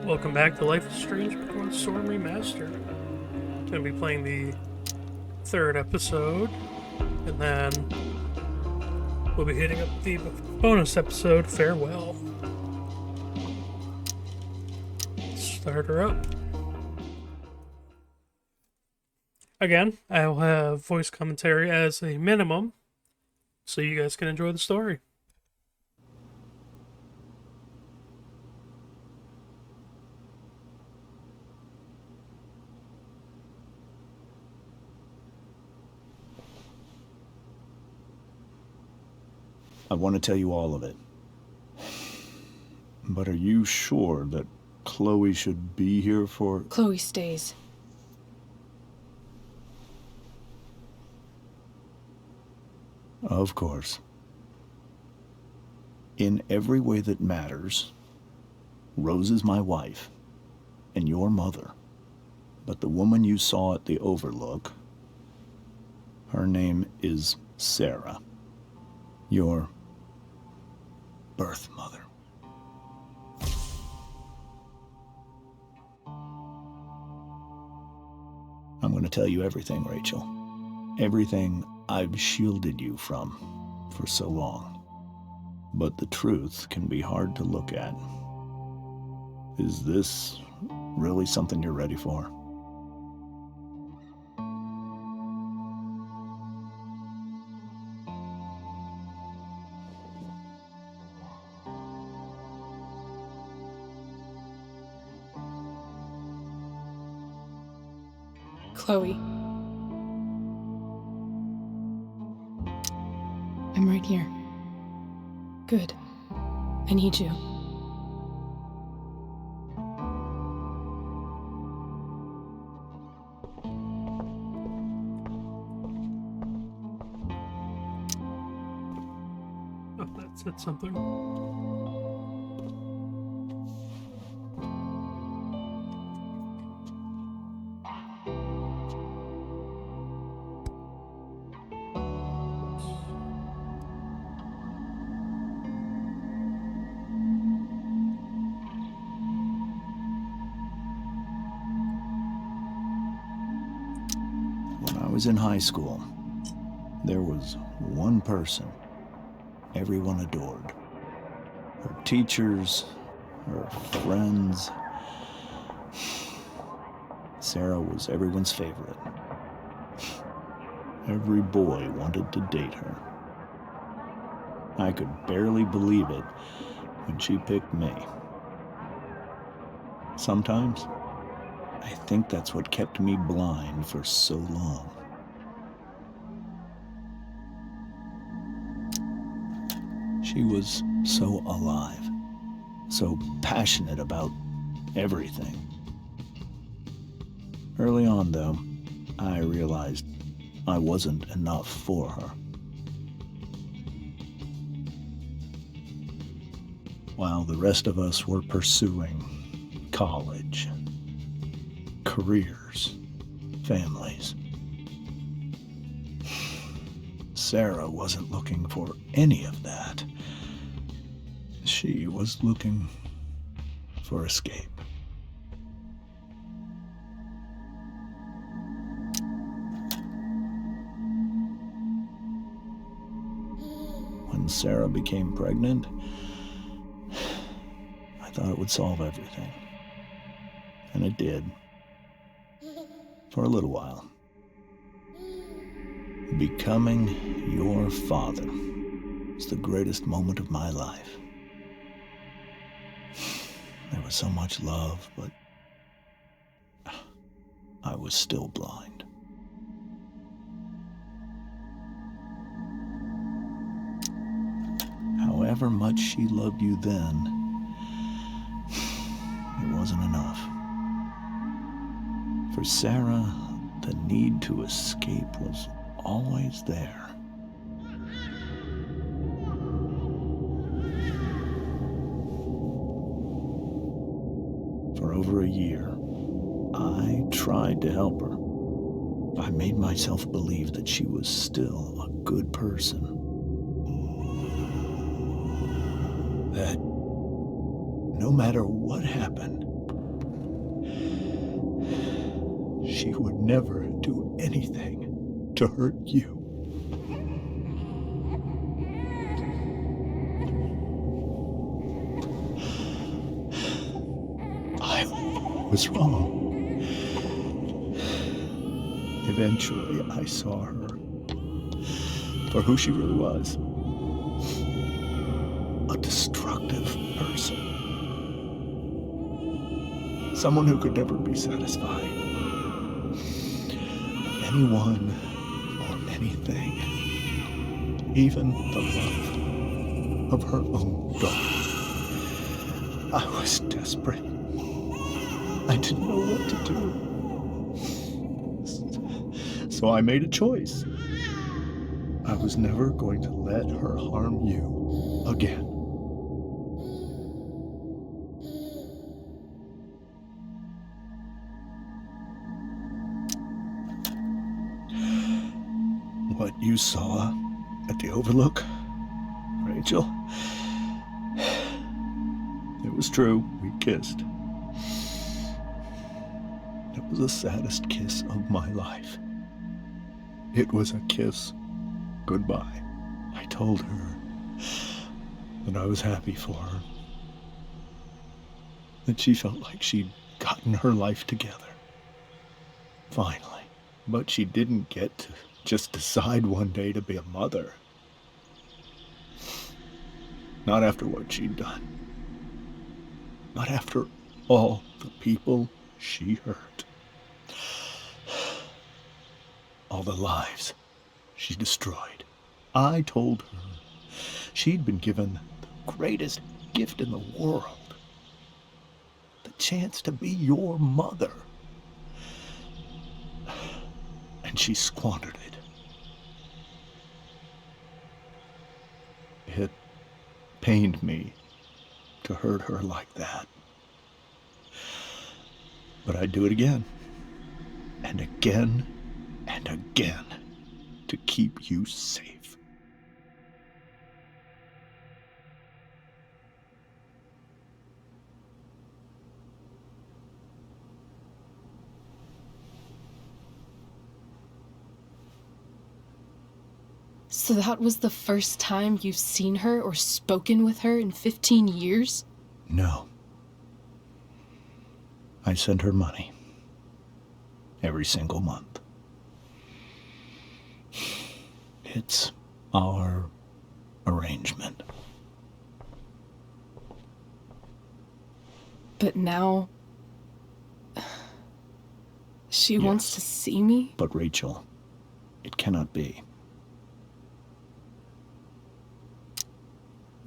Welcome back to Life is Strange Before the Storm Remastered. Gonna be playing the third episode, and then we'll be hitting up the bonus episode, Farewell. Start her up. Again, I will have voice commentary as a minimum, so you guys can enjoy the story. I want to tell you all of it. But are you sure that Chloe should be here for... Chloe stays. Of course. In every way that matters, Rose is my wife, and your mother. But the woman you saw at the Overlook, her name is Sarah. Your birth mother. I'm going to tell you everything, Rachel. Everything I've shielded you from for so long. But the truth can be hard to look at. Is this really something you're ready for? Chloe. I'm right here. Good. I need you. Oh, that said something. When I was in high school, there was one person everyone adored. Her teachers, her friends. Sarah was everyone's favorite. Every boy wanted to date her. I could barely believe it when she picked me. Sometimes, I think that's what kept me blind for so long. She was so alive, so passionate about everything. Early on, though, I realized I wasn't enough for her. While the rest of us were pursuing college, careers, families, Sarah wasn't looking for any of that. She was looking for escape. When Sarah became pregnant, I thought it would solve everything. And it did. For a little while. Becoming your father was the greatest moment of my life. There was so much love, but I was still blind. However much she loved you then, it wasn't enough. For Sarah, the need to escape was always there. For over a year, I tried to help her. I made myself believe that she was still a good person. That no matter what happened, She would never do anything to hurt you. I was wrong. Eventually, I saw her for who she really was. A destructive person. Someone who could never be satisfied. Anyone or anything. Even the love of her own daughter. I was desperate. I didn't know what to do. So I made a choice. I was never going to let her harm you again. What you saw at the Overlook, Rachel, it was true. We kissed. It was the saddest kiss of my life. It was a kiss goodbye. I told her that I was happy for her. That she felt like she'd gotten her life together. Finally. But she didn't get to just decide one day to be a mother. Not after what she'd done. Not after all the people she hurt. All the lives she destroyed. I told her she'd been given the greatest gift in the world. The chance to be your mother. And she squandered it. It pained me to hurt her like that. But I'd do it again. And again. And again. To keep you safe. So that was the first time you've seen her or spoken with her in 15 years? No. I sent her money. Every single month. It's our arrangement. But now... she wants to see me? But Rachel, it cannot be.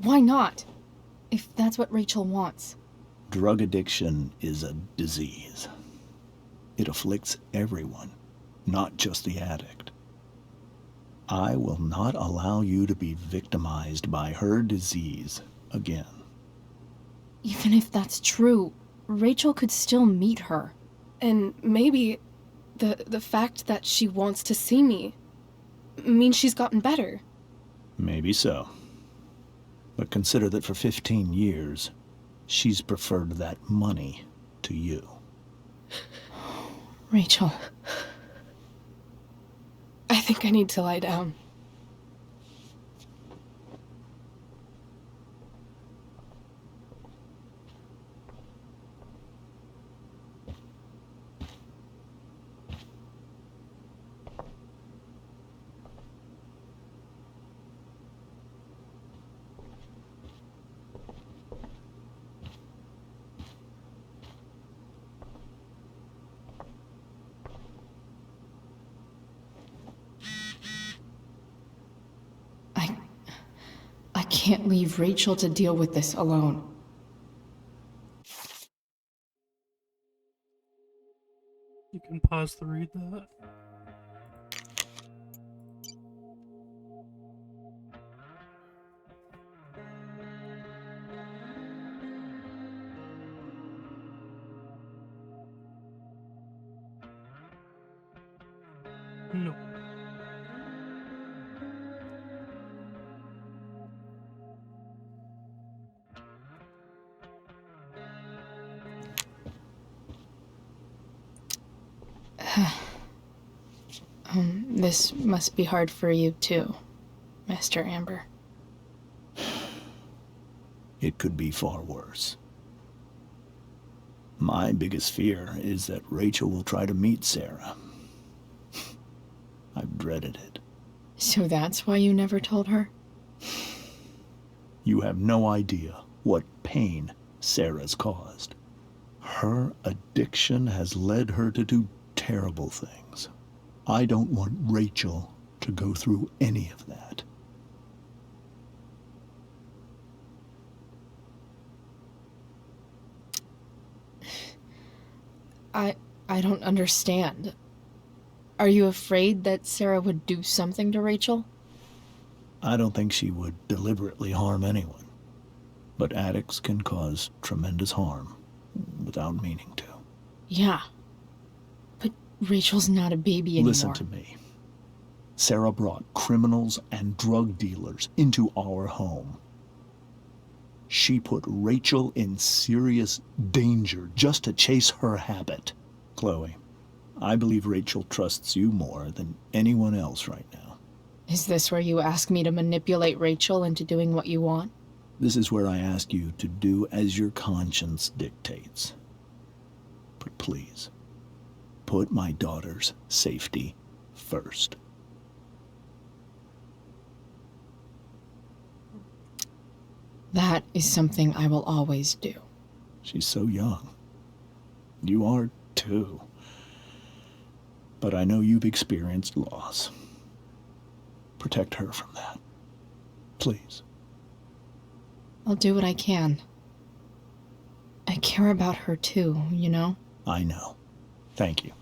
Why not? If that's what Rachel wants. Drug addiction is a disease. It afflicts everyone, not just the addict. I will not allow you to be victimized by her disease again. Even if that's true, Rachel could still meet her. And maybe the fact that she wants to see me means she's gotten better. Maybe so. But consider that for 15 years, she's preferred that money to you. Rachel. I think I need to lie down. I can't leave Rachel to deal with this alone. You can pause to read that. No. This must be hard for you too, Master Amber. It could be far worse. My biggest fear is that Rachel will try to meet Sarah. I've dreaded it. So that's why you never told her? You have no idea what pain Sarah's caused. Her addiction has led her to do terrible things. I don't want Rachel to go through any of that. I don't understand. Are you afraid that Sarah would do something to Rachel? I don't think she would deliberately harm anyone. But addicts can cause tremendous harm without meaning to. Yeah. But Rachel's not a baby anymore. Listen to me. Sarah brought criminals and drug dealers into our home. She put Rachel in serious danger just to chase her habit. Chloe, I believe Rachel trusts you more than anyone else right now. Is this where you ask me to manipulate Rachel into doing what you want? This is where I ask you to do as your conscience dictates. But please, put my daughter's safety first. That is something I will always do. She's so young. You are too. But I know you've experienced loss. Protect her from that. Please. I'll do what I can. I care about her too, you know? I know. Thank you.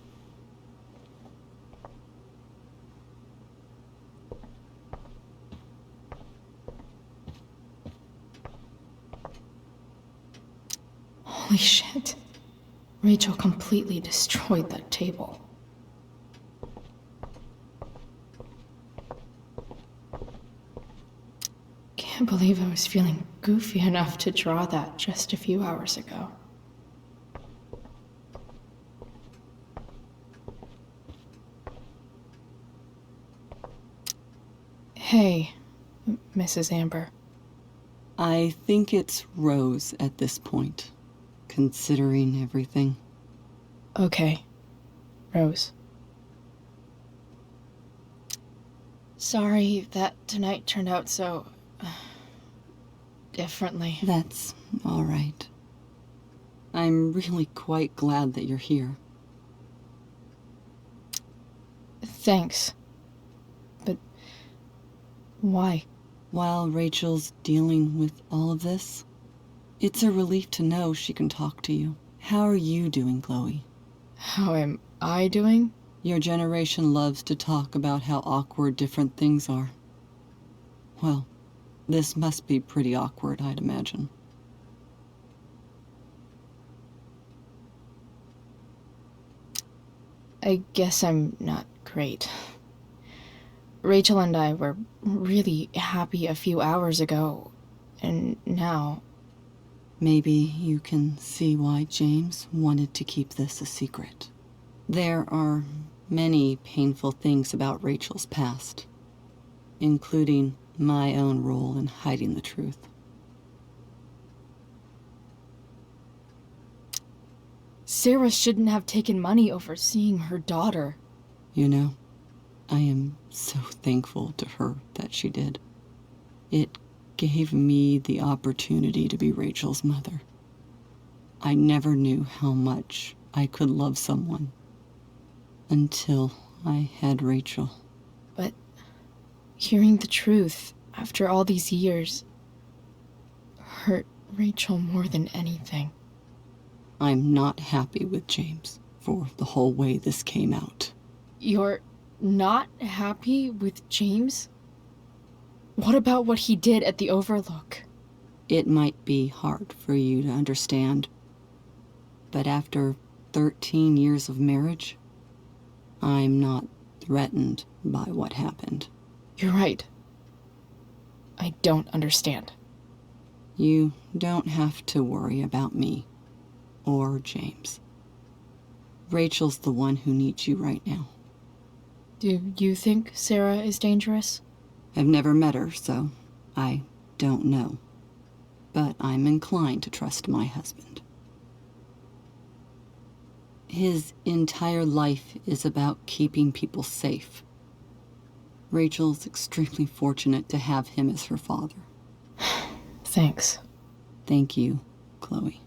Holy shit. Rachel completely destroyed that table. Can't believe I was feeling goofy enough to draw that just a few hours ago. Hey, Mrs. Amber. I think it's Rose at this point, considering everything. Okay, Rose. Sorry that tonight turned out so... differently. That's all right. I'm really quite glad that you're here. Thanks. But... why? While Rachel's dealing with all of this, it's a relief to know she can talk to you. How are you doing, Chloe? How am I doing? Your generation loves to talk about how awkward different things are. Well, this must be pretty awkward, I'd imagine. I guess I'm not great. Rachel and I were really happy a few hours ago, and now... Maybe you can see why James wanted to keep this a secret. There are many painful things about Rachel's past, including my own role in hiding the truth. Sarah shouldn't have taken money over seeing her daughter. You know, I am so thankful to her that she did. It gave me the opportunity to be Rachel's mother. I never knew how much I could love someone until I had Rachel. But hearing the truth after all these years hurt Rachel more than anything. I'm not happy with James for the whole way this came out. You're not happy with James? What about what he did at the Overlook? It might be hard for you to understand, but after 13 years of marriage, I'm not threatened by what happened. You're right. I don't understand. You don't have to worry about me or James. Rachel's the one who needs you right now. Do you think Sarah is dangerous? I've never met her, so I don't know. But I'm inclined to trust my husband. His entire life is about keeping people safe. Rachel's extremely fortunate to have him as her father. Thanks. Thank you, Chloe.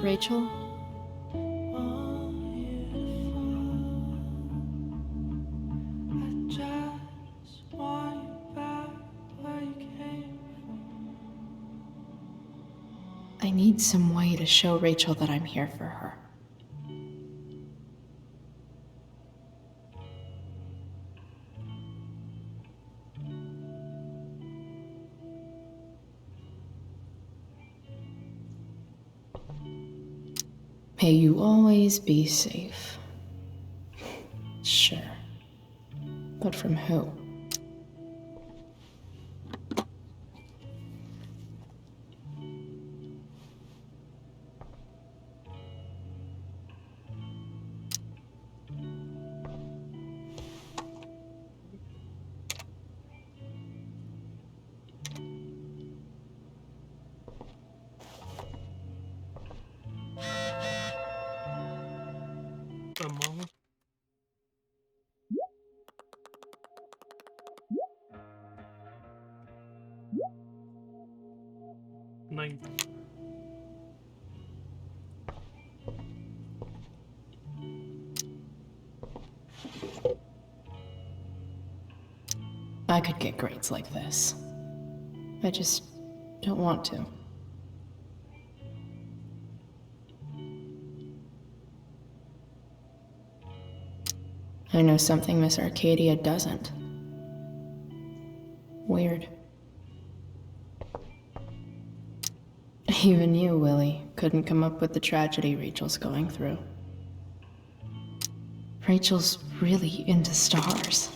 Rachel? I need some way to show Rachel that I'm here for her. May you always be safe. Sure. But from who? Mama. Nine. I could get grades like this. I just don't want to. I know something Miss Arcadia doesn't. Weird. Even you, Willie, couldn't come up with the tragedy Rachel's going through. Rachel's really into stars.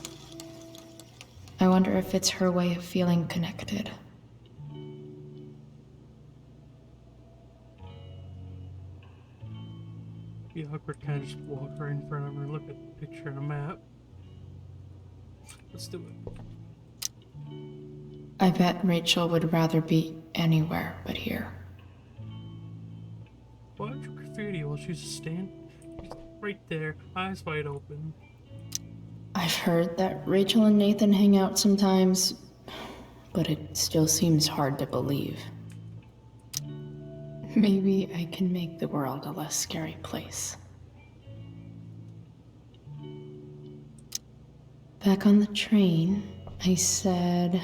I wonder if it's her way of feeling connected. Be awkward, kind of just walk right in front of her, look at the picture on a map. Let's do it. I bet Rachel would rather be anywhere but here. Watch graffiti while she's standing right there, eyes wide open. I've heard that Rachel and Nathan hang out sometimes, but it still seems hard to believe. Maybe I can make the world a less scary place. Back on the train, I said...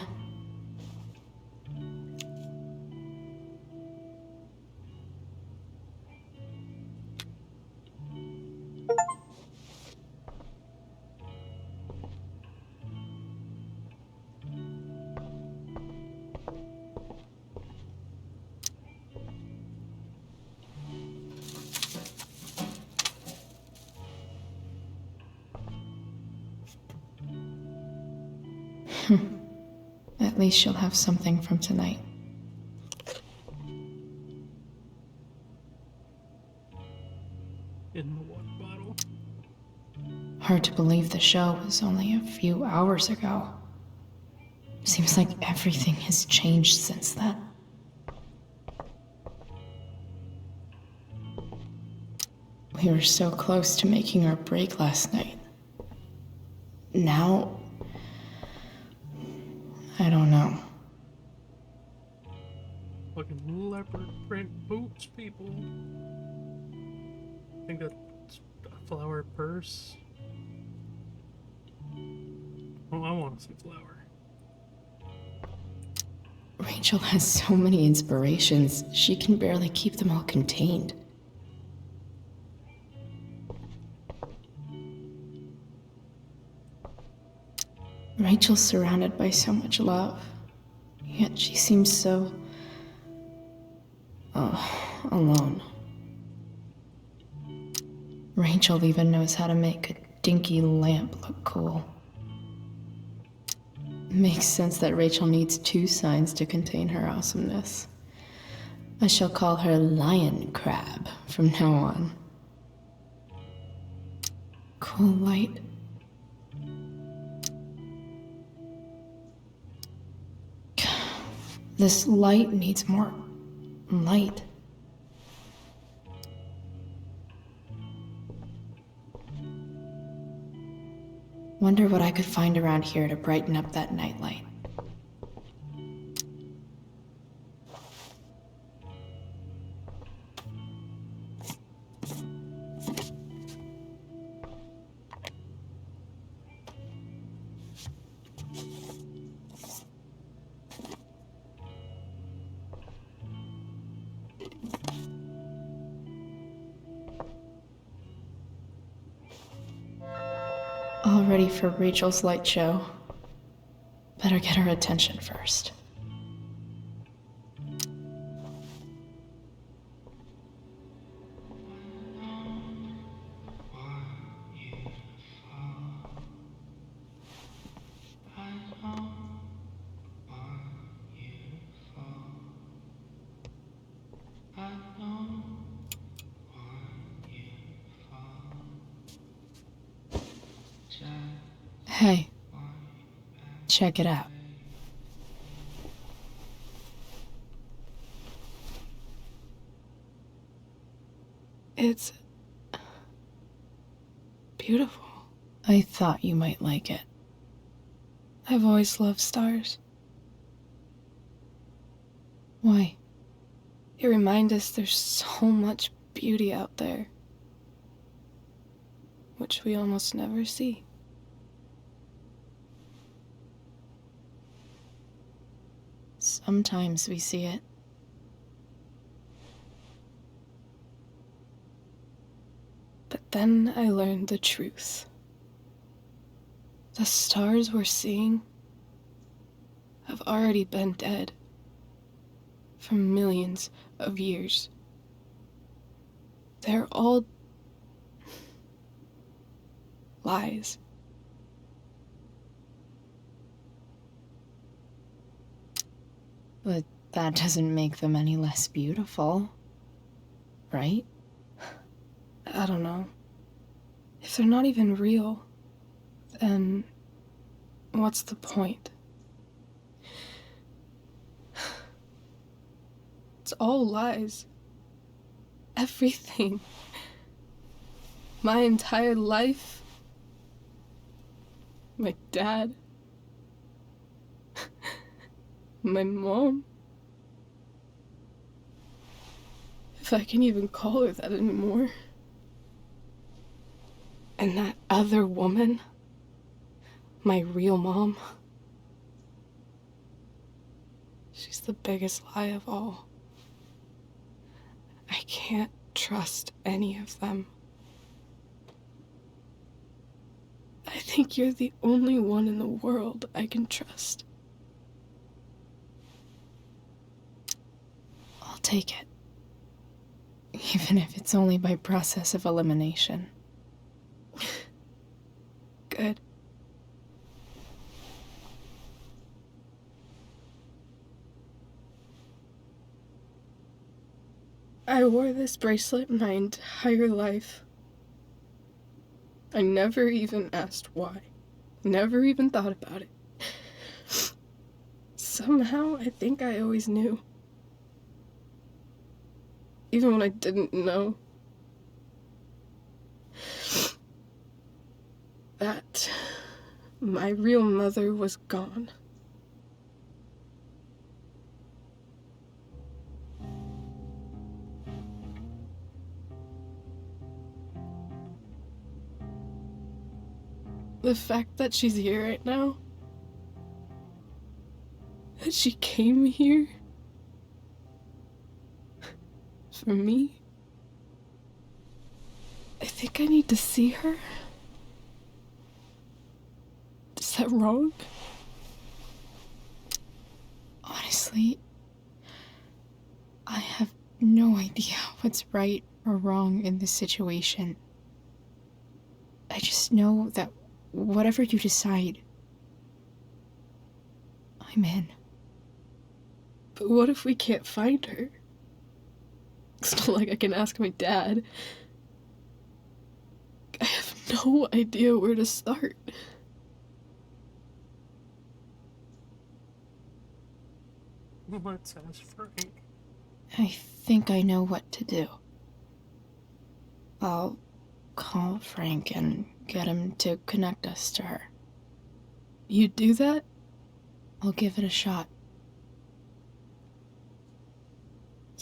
At least she'll have something from tonight. In the water bottle. Hard to believe the show was only a few hours ago. Seems like everything has changed since then. We were so close to making our break last night. Now, I don't know. Fucking leopard print boots, people. I think that's a flower purse. Oh, I want to see flower. Rachel has so many inspirations, she can barely keep them all contained. Rachel's surrounded by so much love, yet she seems so... alone. Rachel even knows how to make a dinky lamp look cool. Makes sense that Rachel needs 2 signs to contain her awesomeness. I shall call her Lion Crab from now on. Cool light. This light needs more light. Wonder what I could find around here to brighten up that nightlight. All ready for Rachel's light show. Better get her attention first. Hey, check it out. It's beautiful. I thought you might like it. I've always loved stars. Why? They remind us there's so much beauty out there, which we almost never see. Sometimes we see it. But then I learned the truth. The stars we're seeing have already been dead for millions of years. They're all lies. But that doesn't make them any less beautiful, right? I don't know. If they're not even real, then what's the point? It's all lies. Everything. My entire life. My dad. My mom. If I can even call her that anymore. And that other woman. My real mom. She's the biggest lie of all. I can't trust any of them. I think you're the only one in the world I can trust. I'll take it. Even if it's only by process of elimination. Good. I wore this bracelet my entire life. I never even asked why. Never even thought about it. Somehow, I think I always knew. Even when I didn't know. That my real mother was gone. The fact that she's here right now, that she came here for me, I think I need to see her. Is that wrong? Honestly, I have no idea what's right or wrong in this situation. I just know that whatever you decide, I'm in. But what if we can't find her? It's not like I can ask my dad. I have no idea where to start. Let's ask Frank. I think I know what to do. I'll call Frank and get him to connect us to her. You do that? I'll give it a shot.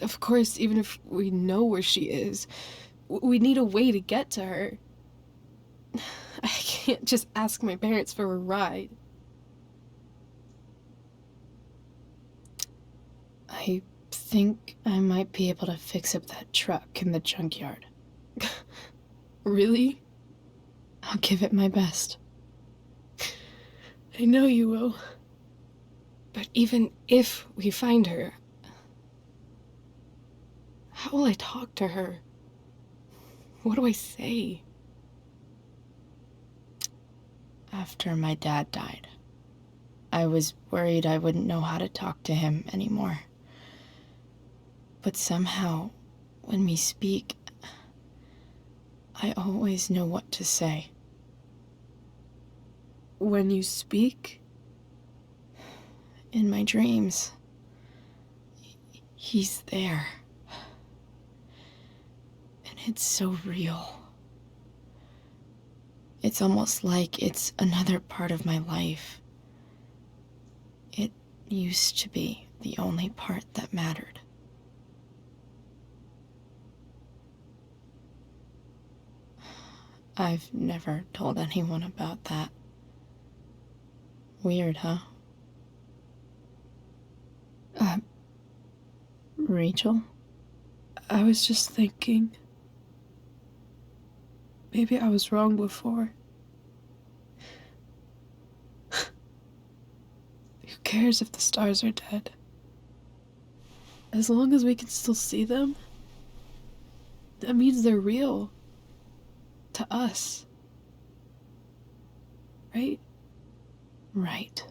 Of course, even if we know where she is, we need a way to get to her. I can't just ask my parents for a ride. I think I might be able to fix up that truck in the junkyard. Really? I'll give it my best. I know you will. But even if we find her, how will I talk to her? What do I say? After my dad died, I was worried I wouldn't know how to talk to him anymore. But somehow, when we speak, I always know what to say. When you speak? In my dreams, he's there. And it's so real. It's almost like it's another part of my life. It used to be the only part that mattered. I've never told anyone about that. Weird, huh? Rachel? I was just thinking. Maybe I was wrong before. Who cares if the stars are dead? As long as we can still see them, that means they're real. To us. Right? Right.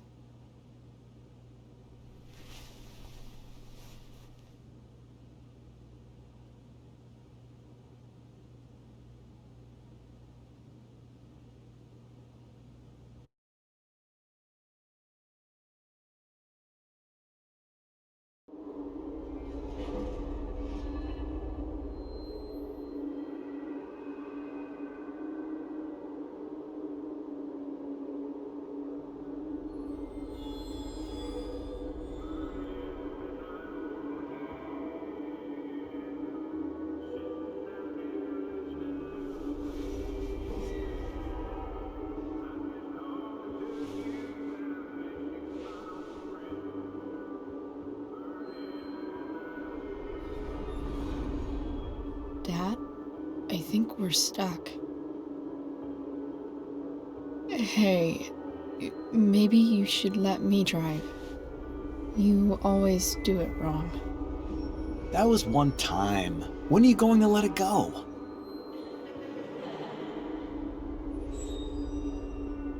Dad, I think we're stuck. Hey, maybe you should let me drive. You always do it wrong. That was one time. When are you going to let it go?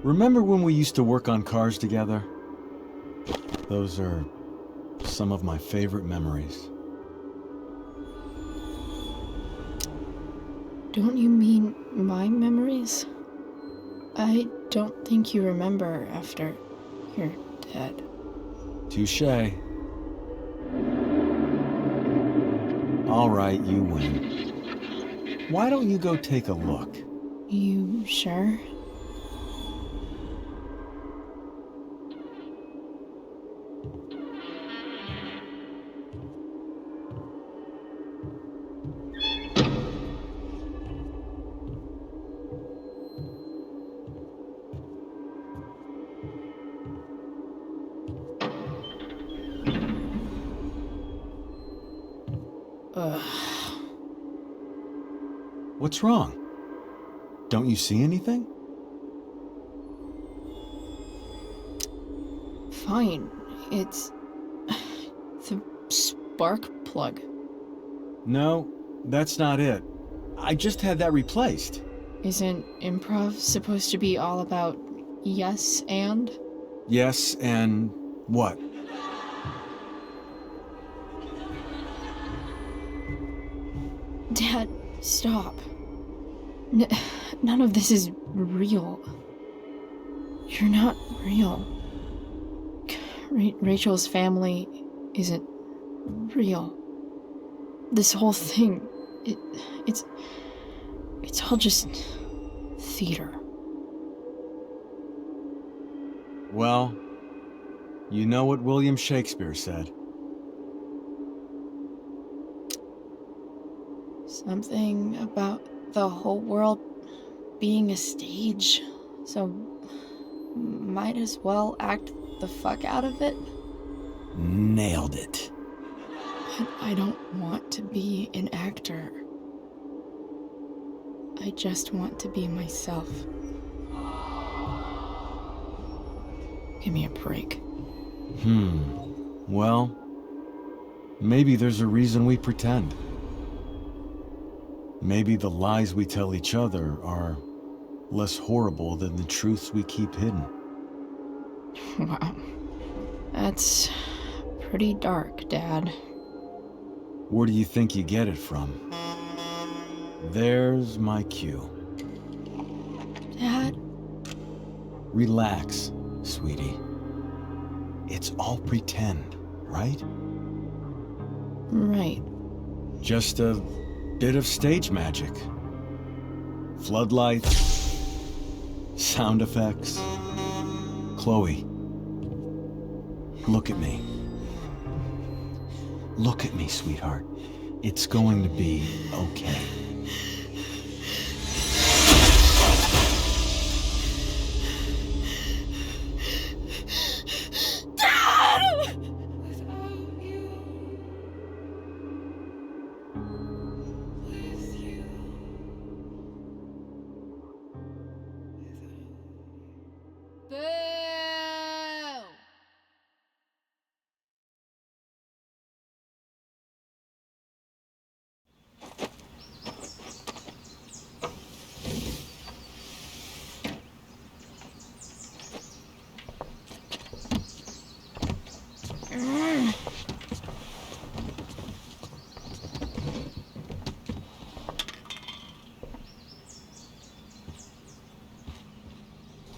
Remember when we used to work on cars together? Those are some of my favorite memories. Don't you mean my memories? I don't think you remember after you're dead. Touché. All right, you win. Why don't you go take a look? You sure? What's wrong? Don't you see anything? Fine. It's the spark plug. No, that's not it. I just had that replaced. Isn't improv supposed to be all about yes and? Yes, and what? Dad, stop. None of this is real. You're not real. Rachel's family isn't real. This whole thing, it's all just theater. Well, you know what William Shakespeare said. Something about the whole world being a stage, so might as well act the fuck out of it. Nailed it. But I don't want to be an actor. I just want to be myself. Give me a break. Well, maybe there's a reason we pretend. Maybe the lies we tell each other are less horrible than the truths we keep hidden. Wow. That's pretty dark, Dad. Where do you think you get it from? There's my cue. Dad? Relax, sweetie. It's all pretend, right? Right. Just a bit of stage magic. Floodlights, sound effects. Chloe, look at me. Look at me, sweetheart. It's going to be okay.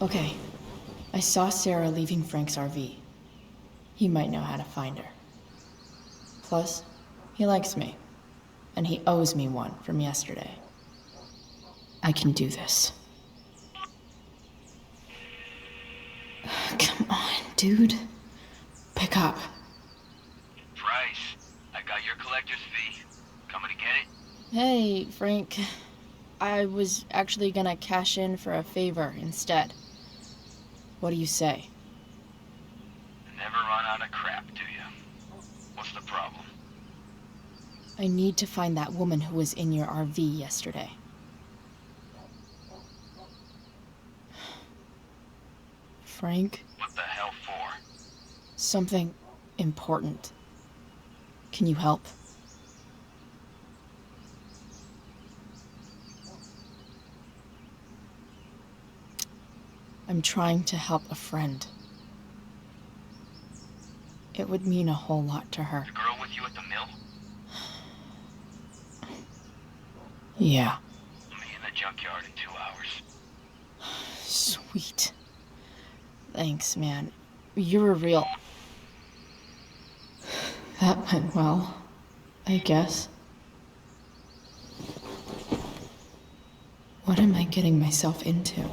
Okay. I saw Sarah leaving Frank's RV. He might know how to find her. Plus, he likes me. And he owes me one from yesterday. I can do this. Come on, dude. Pick up. Price, I got your collector's fee. Coming to get it? Hey, Frank. I was actually gonna cash in for a favor instead. What do you say? Never run out of crap, do you? What's the problem? I need to find that woman who was in your RV yesterday. Frank? What the hell for? Something important. Can you help? I'm trying to help a friend. It would mean a whole lot to her. The girl with you at the mill? Yeah. I'll meet you in the junkyard in 2 hours. Sweet. Thanks, man. You're a real... That went well, I guess. What am I getting myself into?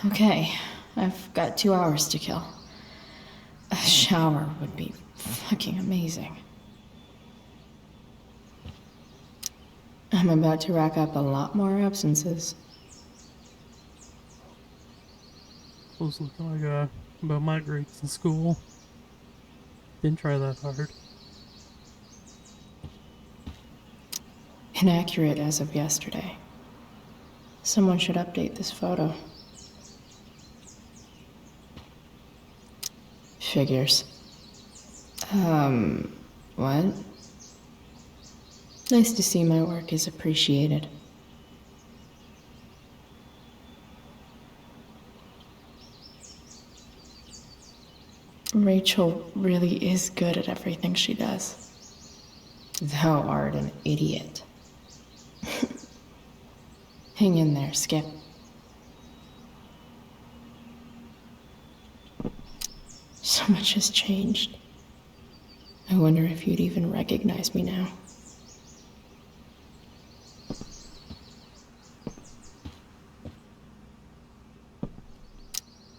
Okay, I've got 2 hours to kill. A shower would be fucking amazing. I'm about to rack up a lot more absences. Was looking like about my grades in school. Didn't try that hard. Inaccurate as of yesterday. Someone should update this photo. Figures. What? Nice to see my work is appreciated. Rachel really is good at everything she does. Thou art an idiot. Hang in there, Skip. So much has changed. I wonder if you'd even recognize me now.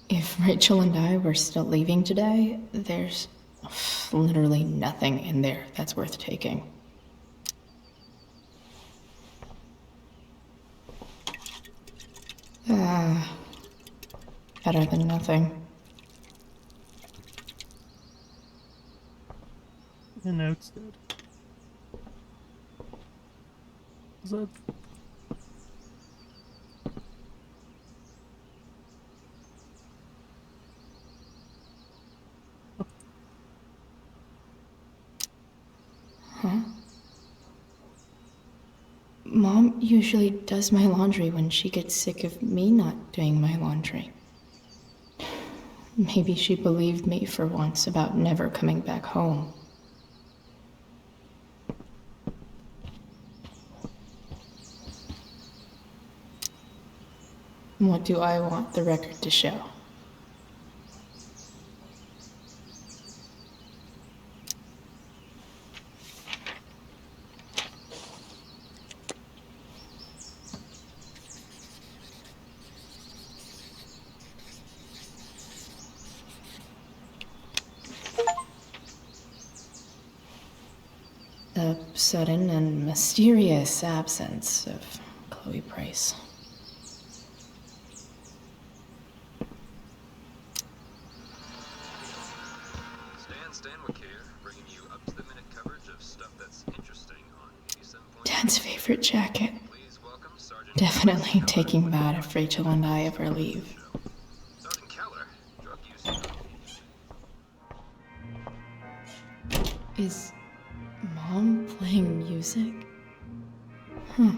If Rachel and I were still leaving today, there's literally nothing in there that's worth taking. Better than nothing. And now it's dead. Is that... Huh? Mom usually does my laundry when she gets sick of me not doing my laundry. Maybe she believed me for once about never coming back home. What do I want the record to show? The sudden and mysterious absence of Chloe Price. Stanwyck here, bringing you up-to-the-minute coverage of stuff that's interesting on 87. Dad's favorite jacket. Please welcome Sergeant Definitely taking that if Rachel and I ever leave. Sergeant Keller, drug use. Is Mom playing music? Huh.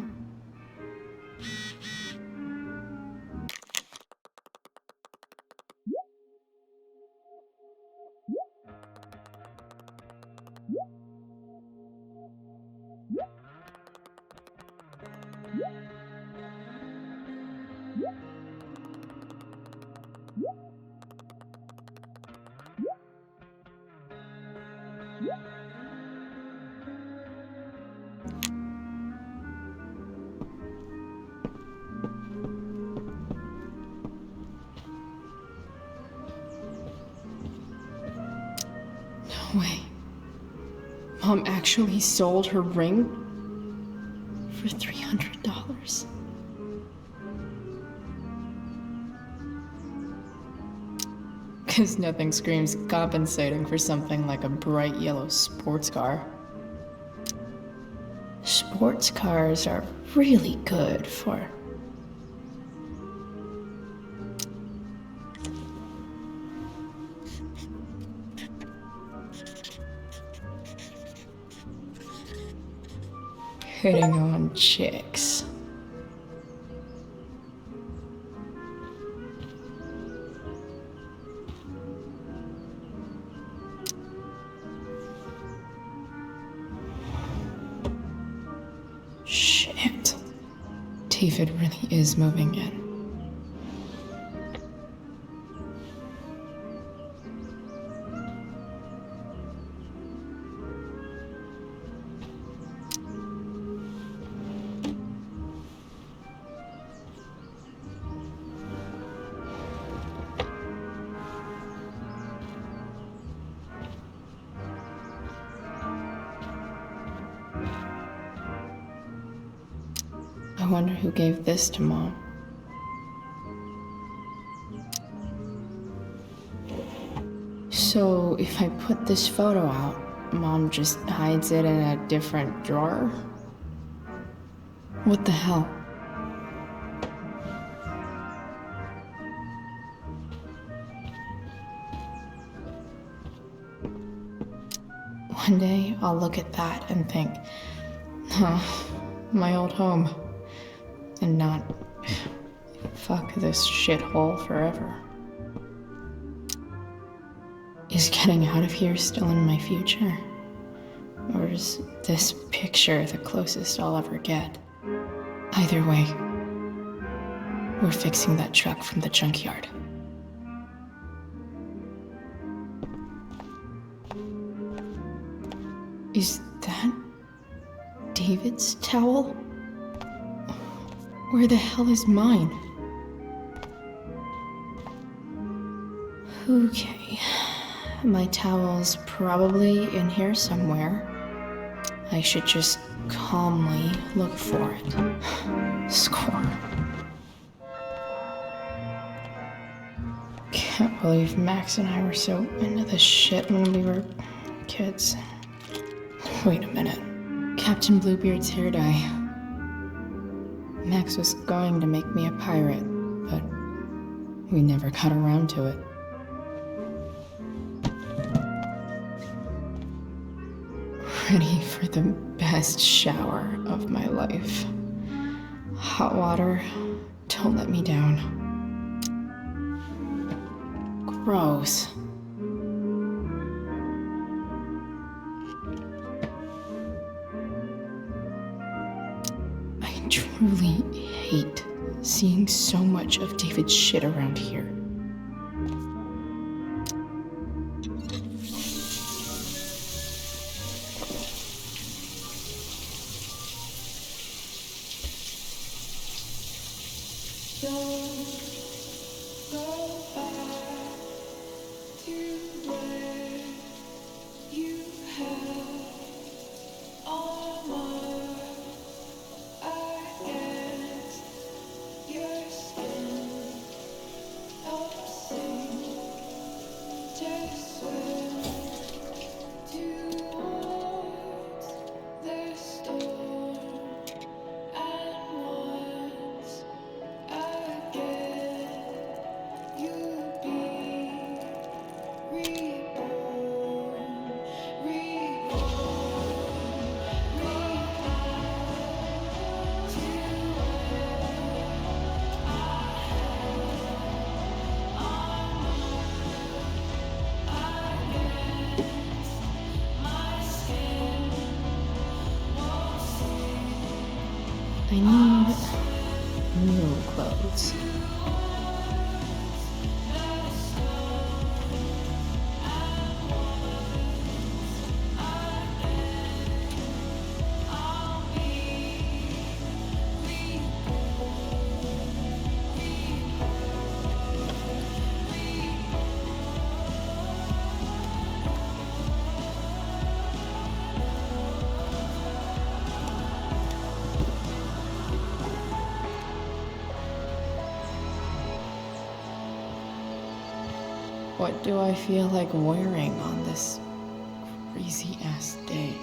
No way. Mom actually sold her ring for $300. Because nothing screams compensating for something like a bright yellow sports car. Sports cars are really good for... hitting on chicks. Shit. David really is moving in. I wonder who gave this to Mom. So, if I put this photo out, Mom just hides it in a different drawer? What the hell? One day, I'll look at that and think, huh, my old home. And not, fuck this shithole forever. Is getting out of here still in my future? Or is this picture the closest I'll ever get? Either way, we're fixing that truck from the junkyard. Is that David's towel? Where the hell is mine? Okay, my towel's probably in here somewhere. I should just calmly look for it. Score. Can't believe Max and I were so into this shit when we were kids. Wait a minute. Captain Bluebeard's hair dye. Max was going to make me a pirate, but we never got around to it. Ready for the best shower of my life. Hot water, don't let me down. Gross. I truly hate seeing so much of David's shit around here. I need new clothes. What do I feel like wearing on this crazy-ass day?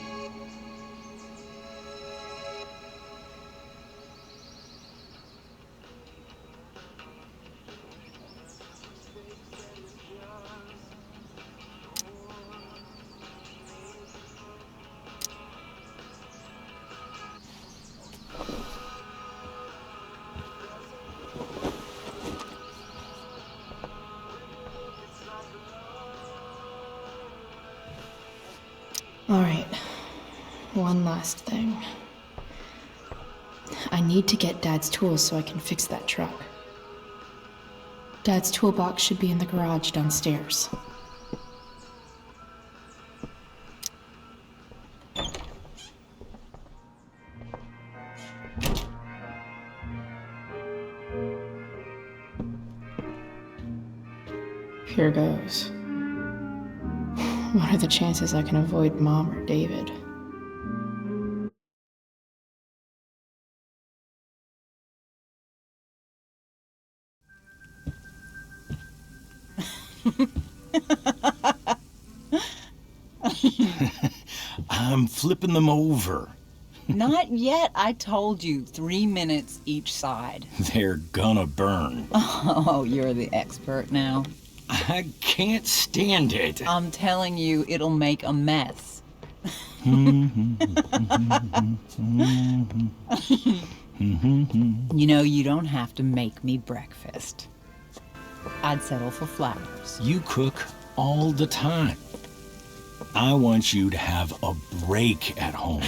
All right, one last thing. I need to get Dad's tools so I can fix that truck. Dad's toolbox should be in the garage downstairs. Here goes. What are the chances I can avoid Mom or David? I'm flipping them over. Not yet. I told you, 3 minutes each side. They're gonna burn. Oh, you're the expert now. I can't stand it. I'm telling you, it'll make a mess. You know, you don't have to make me breakfast. I'd settle for flowers. You cook all the time. I want you to have a break at home.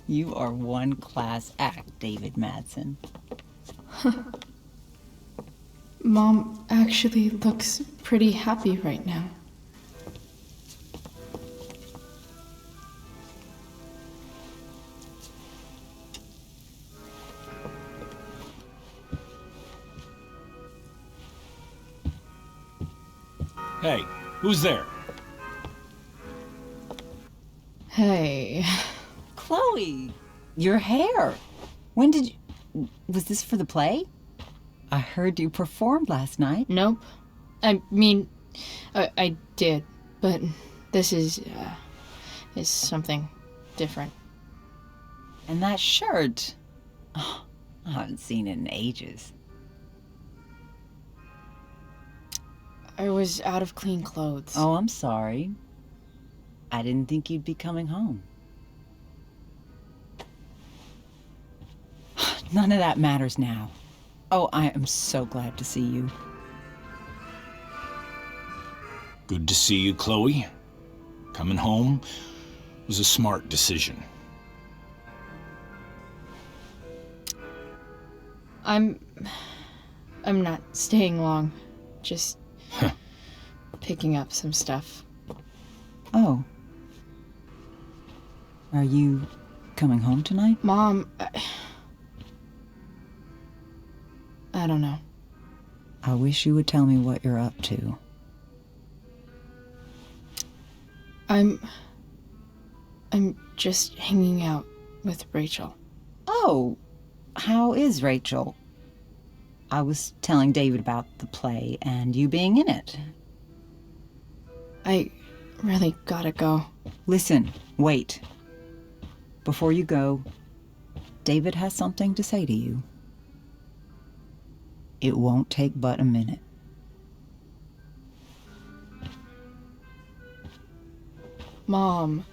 You are one class act, David Madsen. Mom actually looks pretty happy right now. Hey, who's there? Hey. Chloe, your hair. When did you... Was this for the play? I heard you performed last night. Nope. I mean, I did, but this is something different. And that shirt. Oh, I haven't seen it in ages. I was out of clean clothes. Oh, I'm sorry. I didn't think you'd be coming home. None of that matters now. Oh, I am so glad to see you. Good to see you, Chloe. Coming home was a smart decision. I'm not staying long. Just picking up some stuff. Oh. Are you coming home tonight? Mom, I don't know. I wish you would tell me what you're up to. I'm just hanging out with Rachel. Oh, how is Rachel? I was telling David about the play and you being in it. I really gotta go. Listen, wait. Before you go, David has something to say to you. It won't take but a minute. Mom.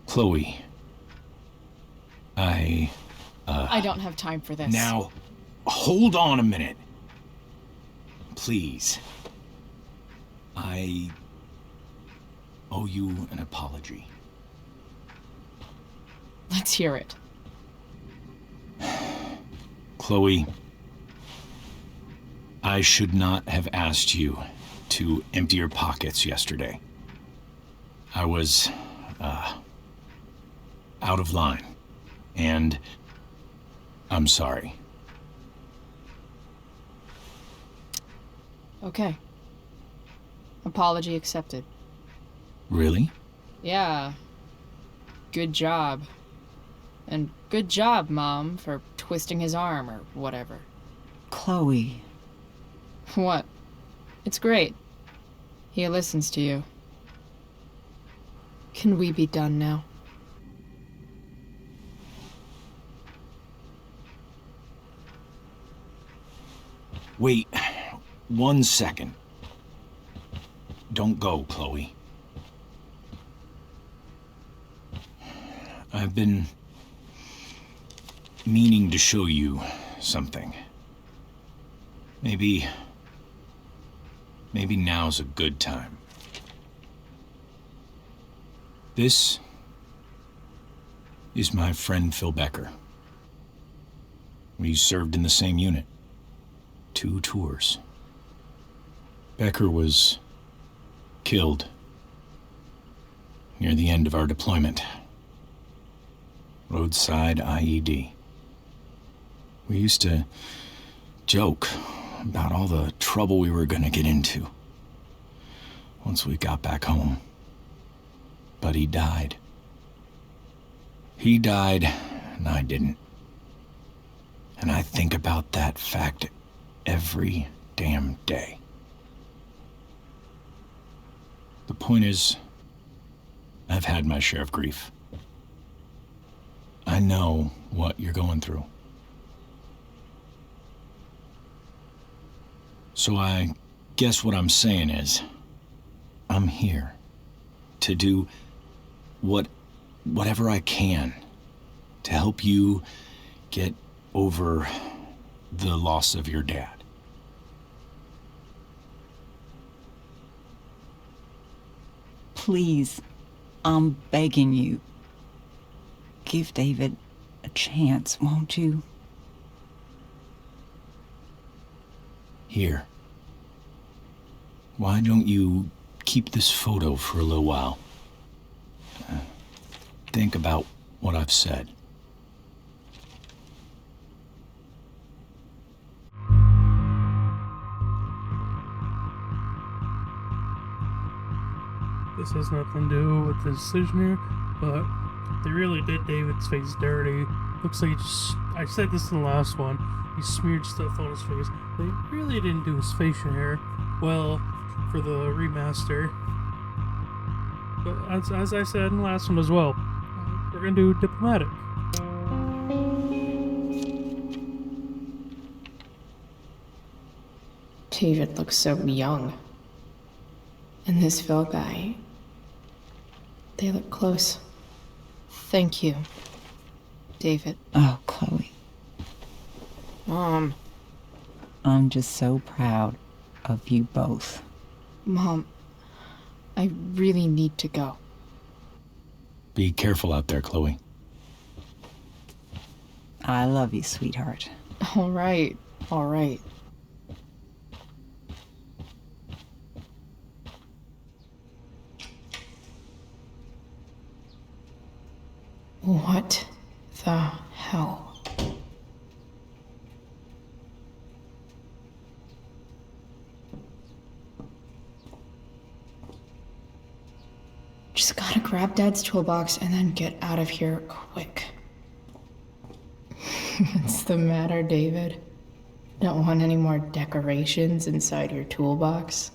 Chloe, I don't have time for this. Now, hold on a minute. Please. I owe you an apology. Let's hear it. Chloe, I should not have asked you to empty your pockets yesterday. I was, out of line, and I'm sorry. Okay. Apology accepted. Really? Yeah. Good job. And good job, Mom, for twisting his arm or whatever. Chloe. What? It's great. He listens to you. Can we be done now? Wait 1 second. Don't go, Chloe. I've been meaning to show you something. Maybe now's a good time. This is my friend Phil Becker. We served in the same unit. 2 tours. Becker was killed near the end of our deployment. Roadside IED. We used to joke about all the trouble we were gonna get into once we got back home. But he died. He died, and I didn't. And I think about that fact every damn day. The point is, I've had my share of grief. I know what you're going through. So I guess what I'm saying is, I'm here to do whatever I can to help you get over the loss of your dad. Please, I'm begging you. Give David a chance, won't you? Here. Why don't you keep this photo for a little while? Think about what I've said. This has nothing to do with the decision here, but they really did David's face dirty. Looks like I said this in the last one, he smeared stuff on his face. They really didn't do his facial hair well for the remaster. But as I said in the last one as well, we're gonna do diplomatic. David looks so young. And this Phil guy, they look close. Thank you, David. Oh, Chloe. Mom. I'm just so proud of you both. Mom, I really need to go. Be careful out there, Chloe. I love you, sweetheart. All right, all right. What the hell? Just gotta grab Dad's toolbox and then get out of here quick. What's the matter, David? Don't want any more decorations inside your toolbox?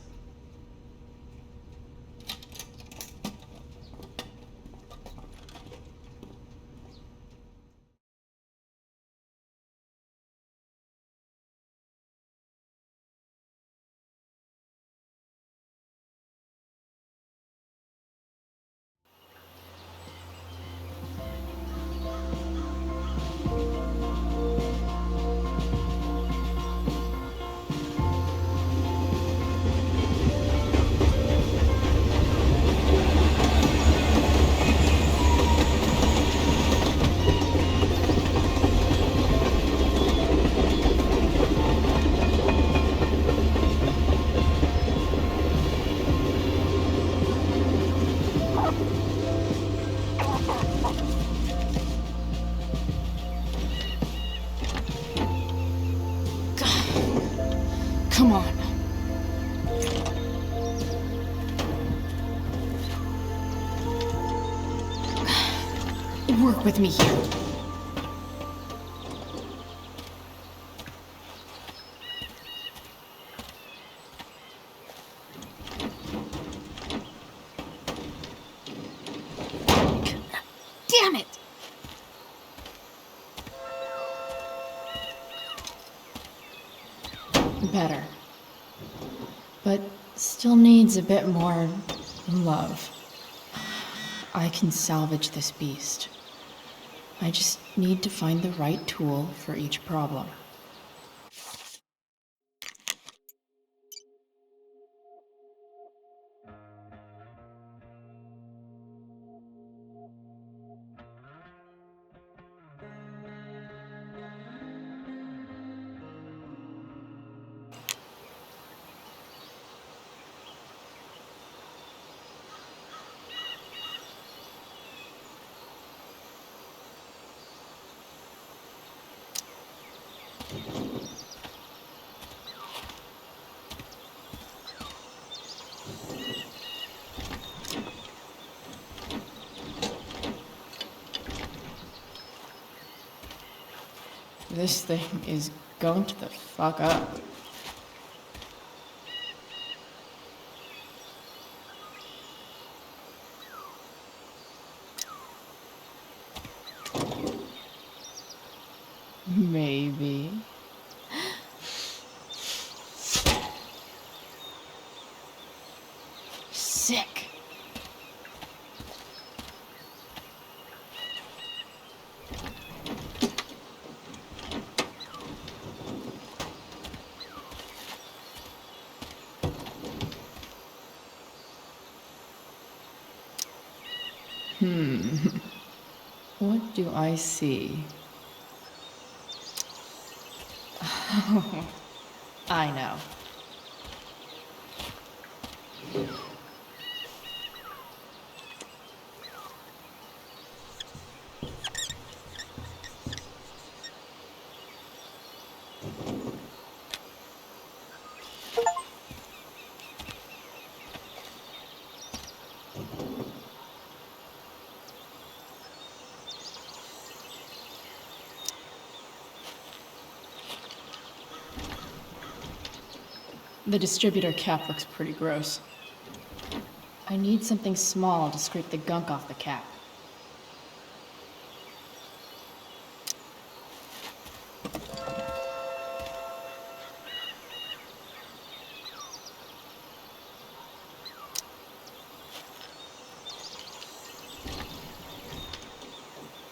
Come on. Work with me here. Damn it! Better. But still needs a bit more love. I can salvage this beast. I just need to find the right tool for each problem. This thing is gunked the fuck up. Maybe. Sick. What do I see? I know. The distributor cap looks pretty gross. I need something small to scrape the gunk off the cap.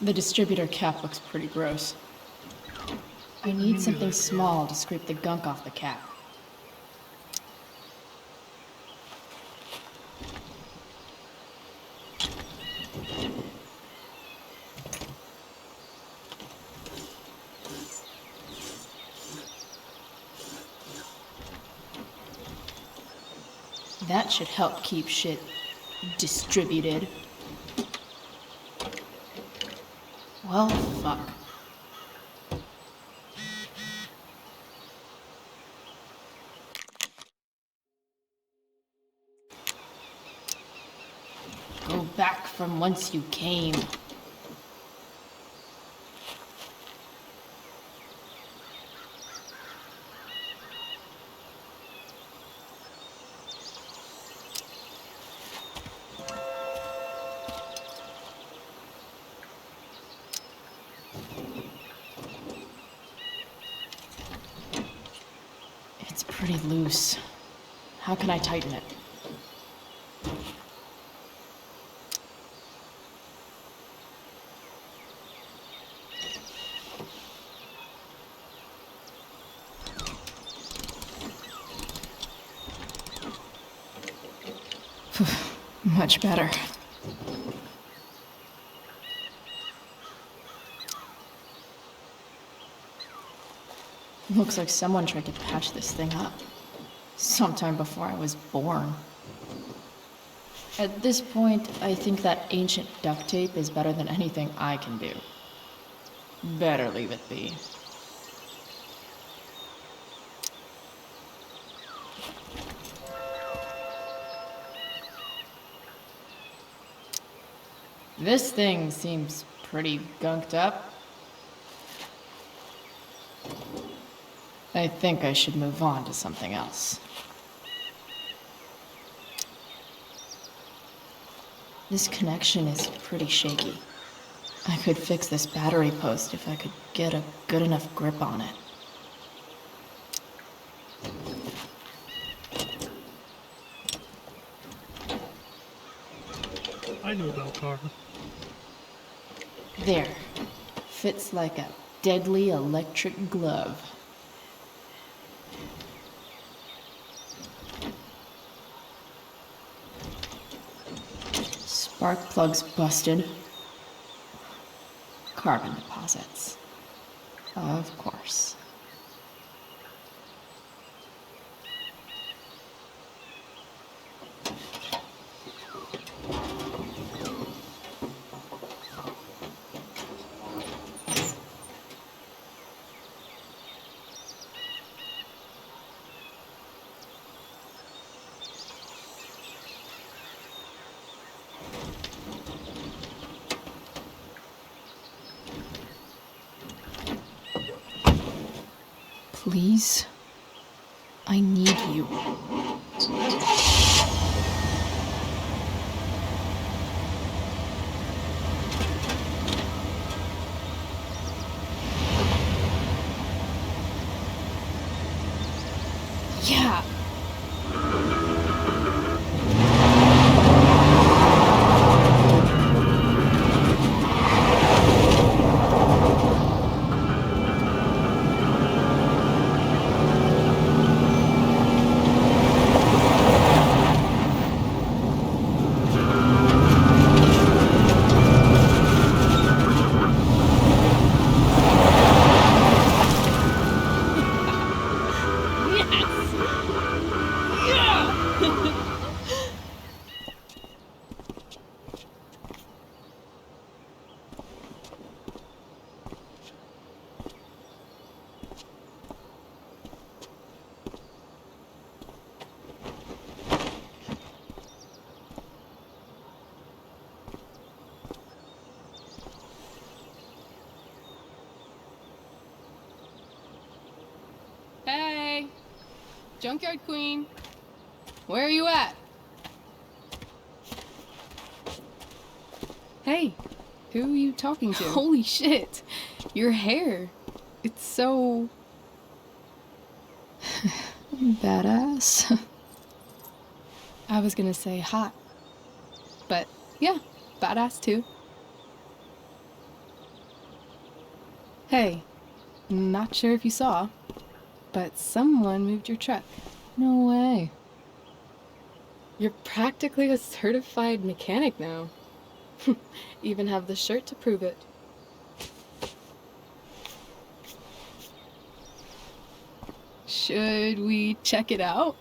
The distributor cap looks pretty gross. I need something small to scrape the gunk off the cap. That should help keep shit distributed. Well, fuck. Go back from whence you came. It's pretty loose. How can I tighten it? Much better. Looks like someone tried to patch this thing up. Sometime before I was born. At this point, I think that ancient duct tape is better than anything I can do. Better leave it be. This thing seems pretty gunked up. I think I should move on to something else. This connection is pretty shaky. I could fix this battery post if I could get a good enough grip on it. I know about car. There. Fits like a deadly electric glove. Spark plugs busted. Carbon deposits. Of course. Please. I need you. Yeah. Hey, Junkyard Queen, where are you at? Hey, who are you talking to? Holy shit, your hair. It's so... badass. I was gonna say hot, but yeah, badass too. Hey, not sure if you saw, but someone moved your truck. No way. You're practically a certified mechanic now. Even have the shirt to prove it. Should we check it out?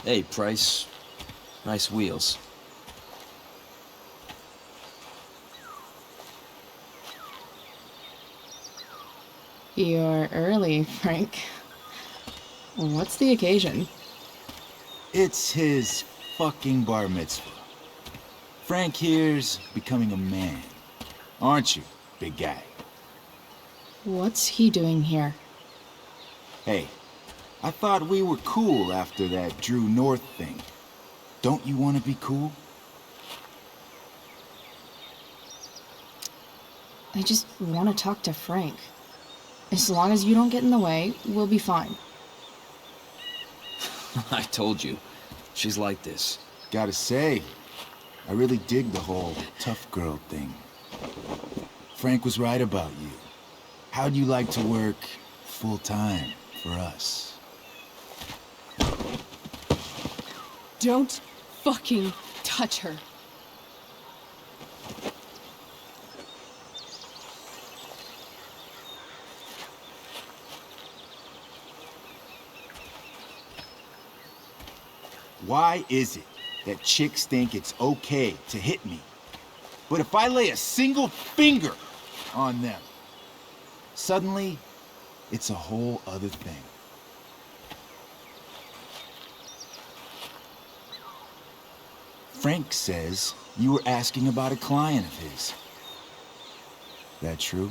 Hey, Price. Nice wheels. You're early, Frank. What's the occasion? It's his fucking bar mitzvah. Frank here's becoming a man. Aren't you, big guy? What's he doing here? Hey, I thought we were cool after that Drew North thing. Don't you want to be cool? I just want to talk to Frank. As long as you don't get in the way, we'll be fine. I told you. She's like this. Gotta say, I really dig the whole tough girl thing. Frank was right about you. How'd you like to work full-time for us? Don't fucking touch her. Why is it that chicks think it's okay to hit me? But if I lay a single finger on them, suddenly it's a whole other thing. Frank says you were asking about a client of his. That true?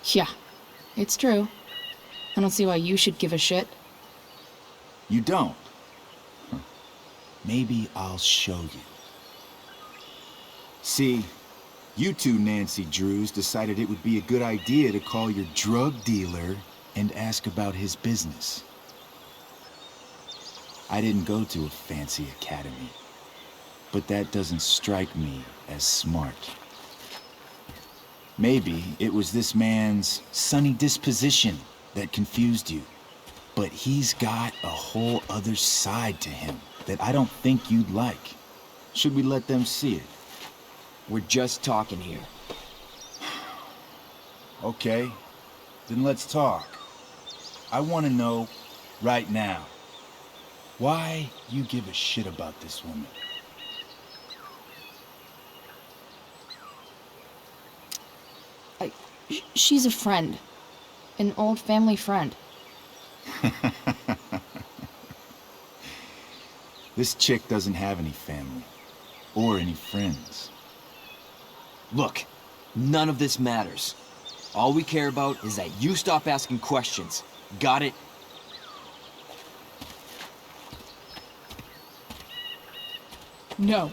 Yeah, it's true. I don't see why you should give a shit. You don't? Huh. Maybe I'll show you. See, you two Nancy Drews decided it would be a good idea to call your drug dealer and ask about his business. I didn't go to a fancy academy, but that doesn't strike me as smart. Maybe it was this man's sunny disposition that confused you. But he's got a whole other side to him that I don't think you'd like. Should we let them see it? We're just talking here. Okay, then let's talk. I want to know right now why you give a shit about this woman. She's a friend. An old family friend. This chick doesn't have any family. Or any friends. Look, none of this matters. All we care about is that you stop asking questions. Got it? No.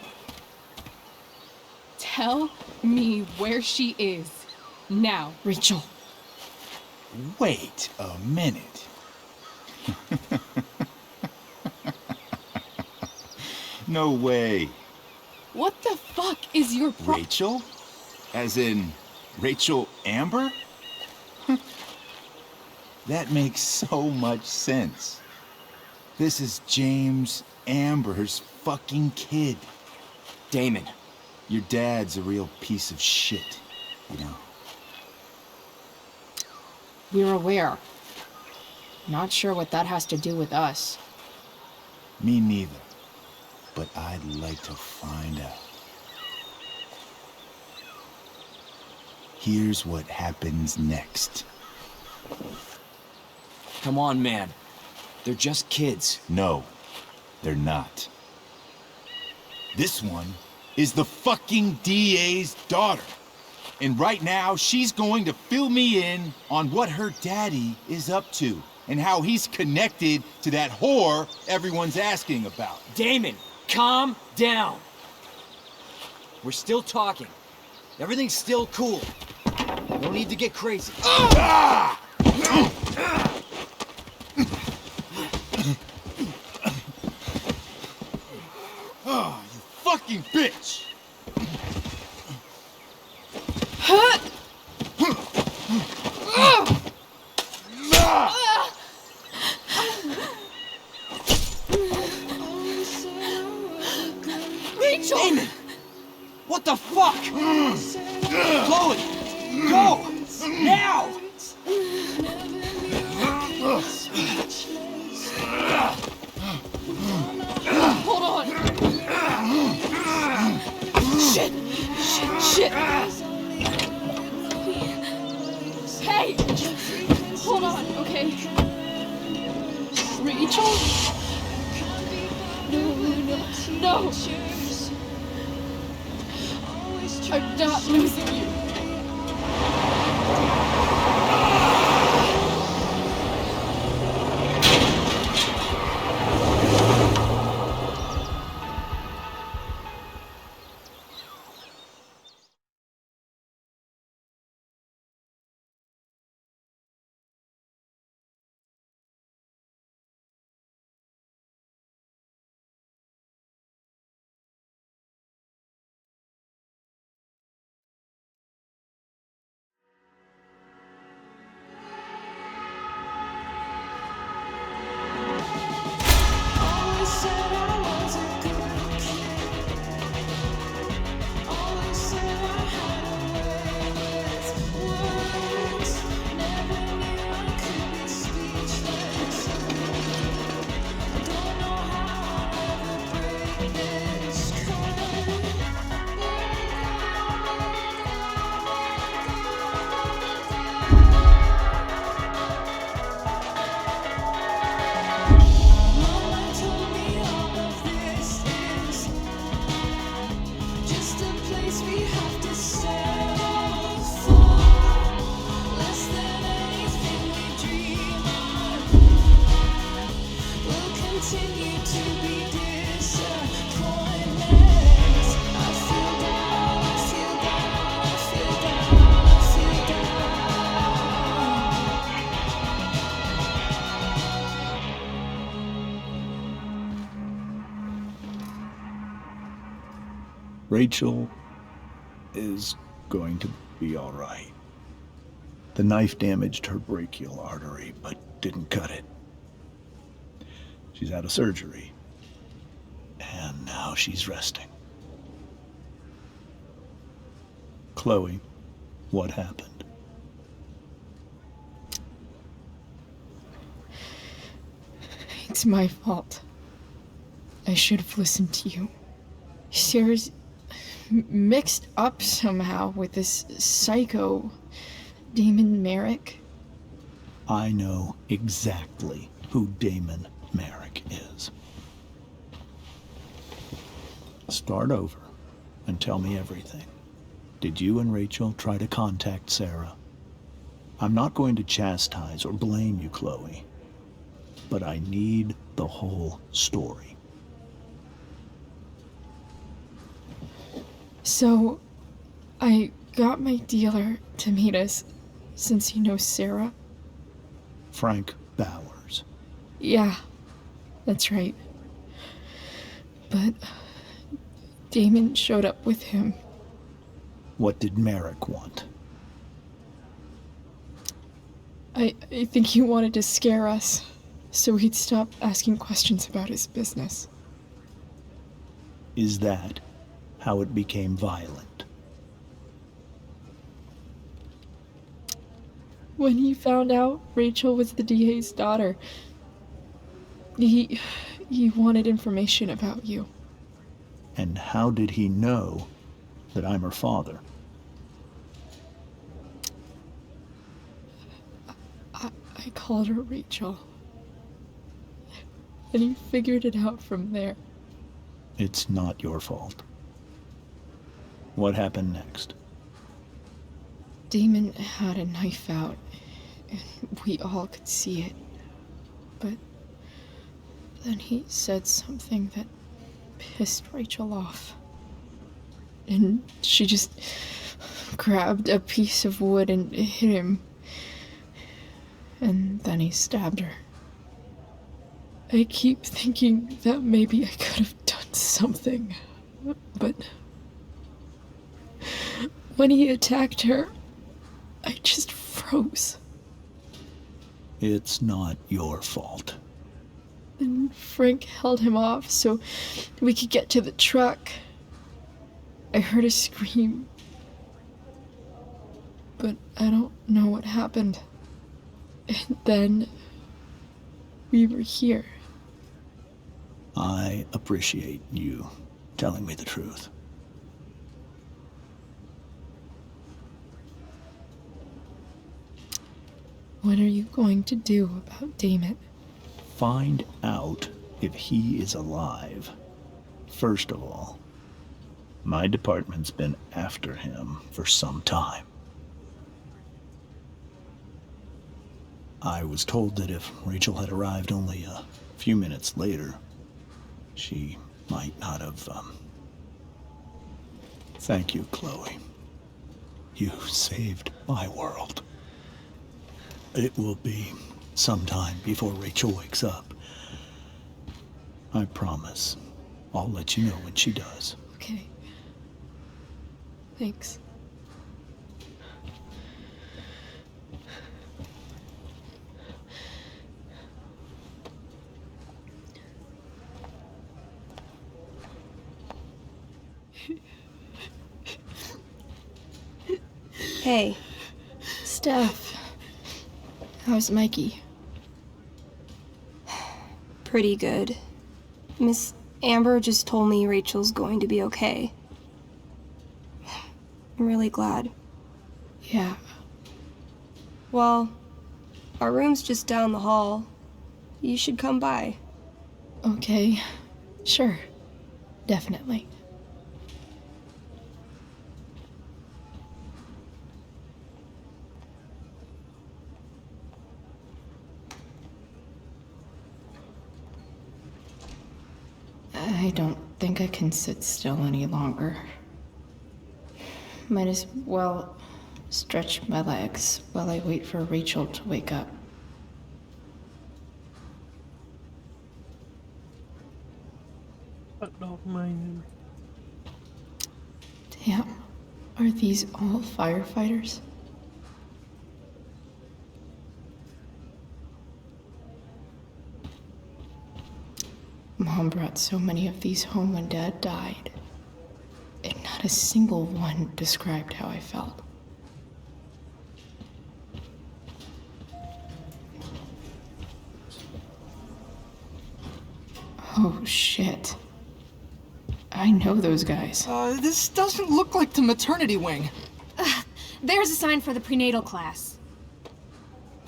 Tell me where she is. Now. Rachel. Wait a minute. No way. What the fuck is your Rachel? As in, Rachel Amber? That makes so much sense. This is James Amber's fucking kid. Damon. Your dad's a real piece of shit, you know? We're aware. Not sure what that has to do with us. Me neither. But I'd like to find out. Here's what happens next. Come on, man. They're just kids. No, they're not. This one is the fucking DA's daughter. And right now, she's going to fill me in on what her daddy is up to and how he's connected to that whore everyone's asking about. Damon, calm down. We're still talking. Everything's still cool. No need to get crazy. Ah! Oh, you fucking bitch! Rachel! Damon! What the fuck? Chloe! Go! Now! Hold on! Shit! Shit! Hey! Hold on, okay? Rachel? No! I'm not losing you. Rachel is going to be all right. The knife damaged her brachial artery, but didn't cut it. She's out of surgery, and now she's resting. Chloe, what happened? It's my fault. I should have listened to you. Sarah's mixed up somehow with this psycho Damon Merrick. I know exactly who Damon Merrick is. Start over and tell me everything. Did you and Rachel try to contact Sarah? I'm not going to chastise or blame you, Chloe, but I need the whole story. So, I got my dealer to meet us, since he knows Sarah. Frank Bowers. Yeah, that's right. But Damon showed up with him. What did Merrick want? I think he wanted to scare us, so he'd stop asking questions about his business. Is that how it became violent? When he found out Rachel was the DA's daughter, he wanted information about you. And how did he know that I'm her father? I called her Rachel. And he figured it out from there. It's not your fault. What happened next? Damon had a knife out, and we all could see it. But then he said something that pissed Rachel off. And she just grabbed a piece of wood and hit him. And then he stabbed her. I keep thinking that maybe I could have done something, but when he attacked her, I just froze. It's not your fault. And Frank held him off so we could get to the truck. I heard a scream, but I don't know what happened. And then we were here. I appreciate you telling me the truth. What are you going to do about Damon? Find out if he is alive. First of all, my department's been after him for some time. I was told that if Rachel had arrived only a few minutes later, she might not have, Thank you, Chloe. You saved my world. It will be some time before Rachel wakes up. I promise. I'll let you know when she does. Okay. Thanks. Hey. Steph. How's Mikey? Pretty good. Miss Amber just told me Rachel's going to be okay. I'm really glad. Yeah. Well, our room's just down the hall. You should come by. Okay. Sure. Definitely. I don't think I can sit still any longer. Might as well stretch my legs while I wait for Rachel to wake up. But no, mine. Damn. Are these all firefighters? Mom brought so many of these home when Dad died, and not a single one described how I felt. Oh, shit. I know those guys. This doesn't look like the maternity wing. There's a sign for the prenatal class.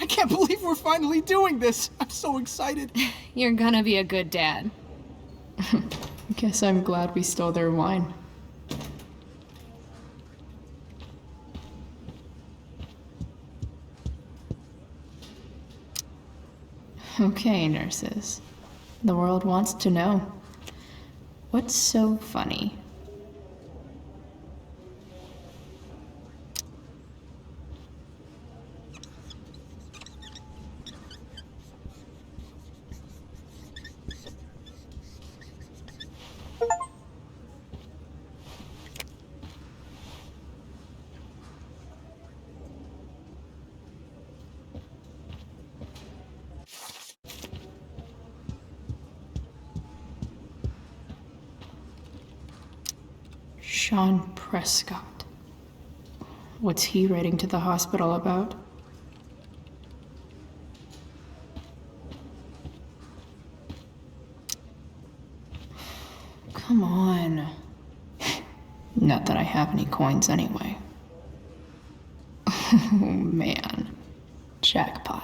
I can't believe we're finally doing this. I'm so excited. You're gonna be a good dad. Guess I'm glad we stole their wine. Okay, nurses. The world wants to know. What's so funny? Sean Prescott. What's he writing to the hospital about? Come on. Not that I have any coins anyway. Oh man. Jackpot.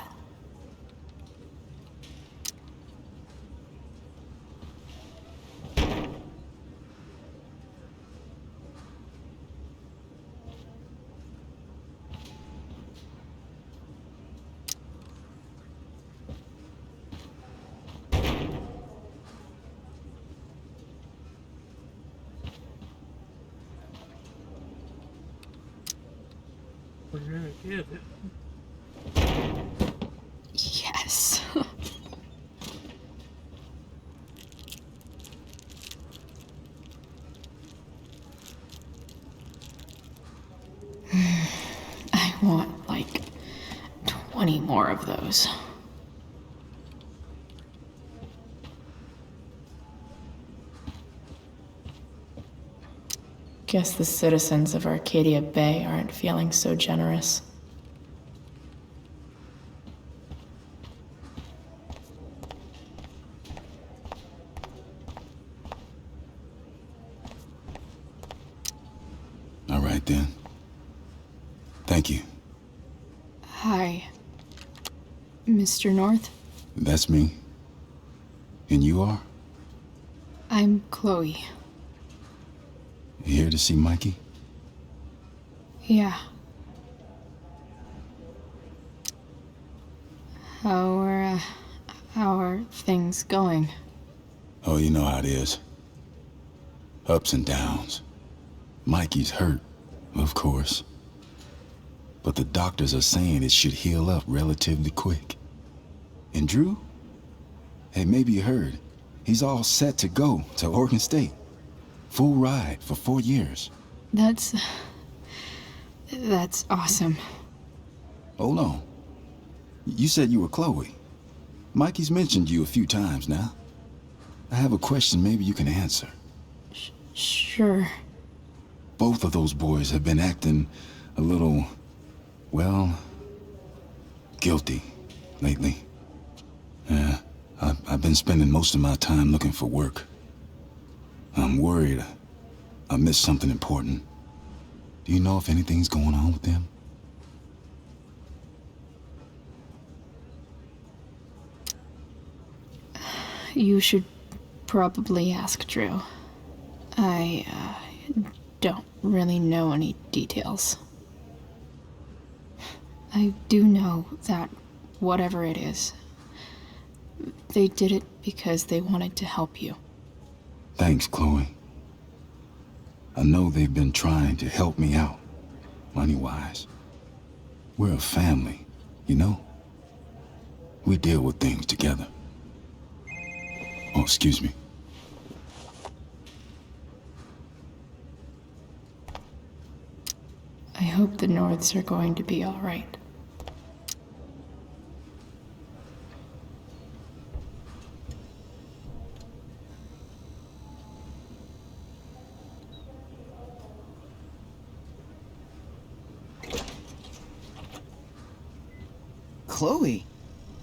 We're gonna get it. Yes. I want like 20 more of those. Guess the citizens of Arcadia Bay aren't feeling so generous. All right then. Thank you. Hi, Mr. North. That's me. And you are? I'm Chloe. You here to see Mikey? Yeah. How are things going? Oh, you know how it is. Ups and downs. Mikey's hurt, of course. But the doctors are saying it should heal up relatively quick. And Drew? Hey, maybe you heard. He's all set to go to Oregon State. Full ride for 4 years. That's awesome. Hold on. You said you were Chloe. Mikey's mentioned you a few times now. I have a question maybe you can answer. Sure. Both of those boys have been acting a little, well, guilty lately. Yeah, I've been spending most of my time looking for work. I'm worried I missed something important. Do you know if anything's going on with them? You should probably ask Drew. I don't really know any details. I do know that whatever it is, they did it because they wanted to help you. Thanks, Chloe. I know they've been trying to help me out, money-wise. We're a family, you know? We deal with things together. Oh, excuse me. I hope the Norths are going to be all right. Chloe.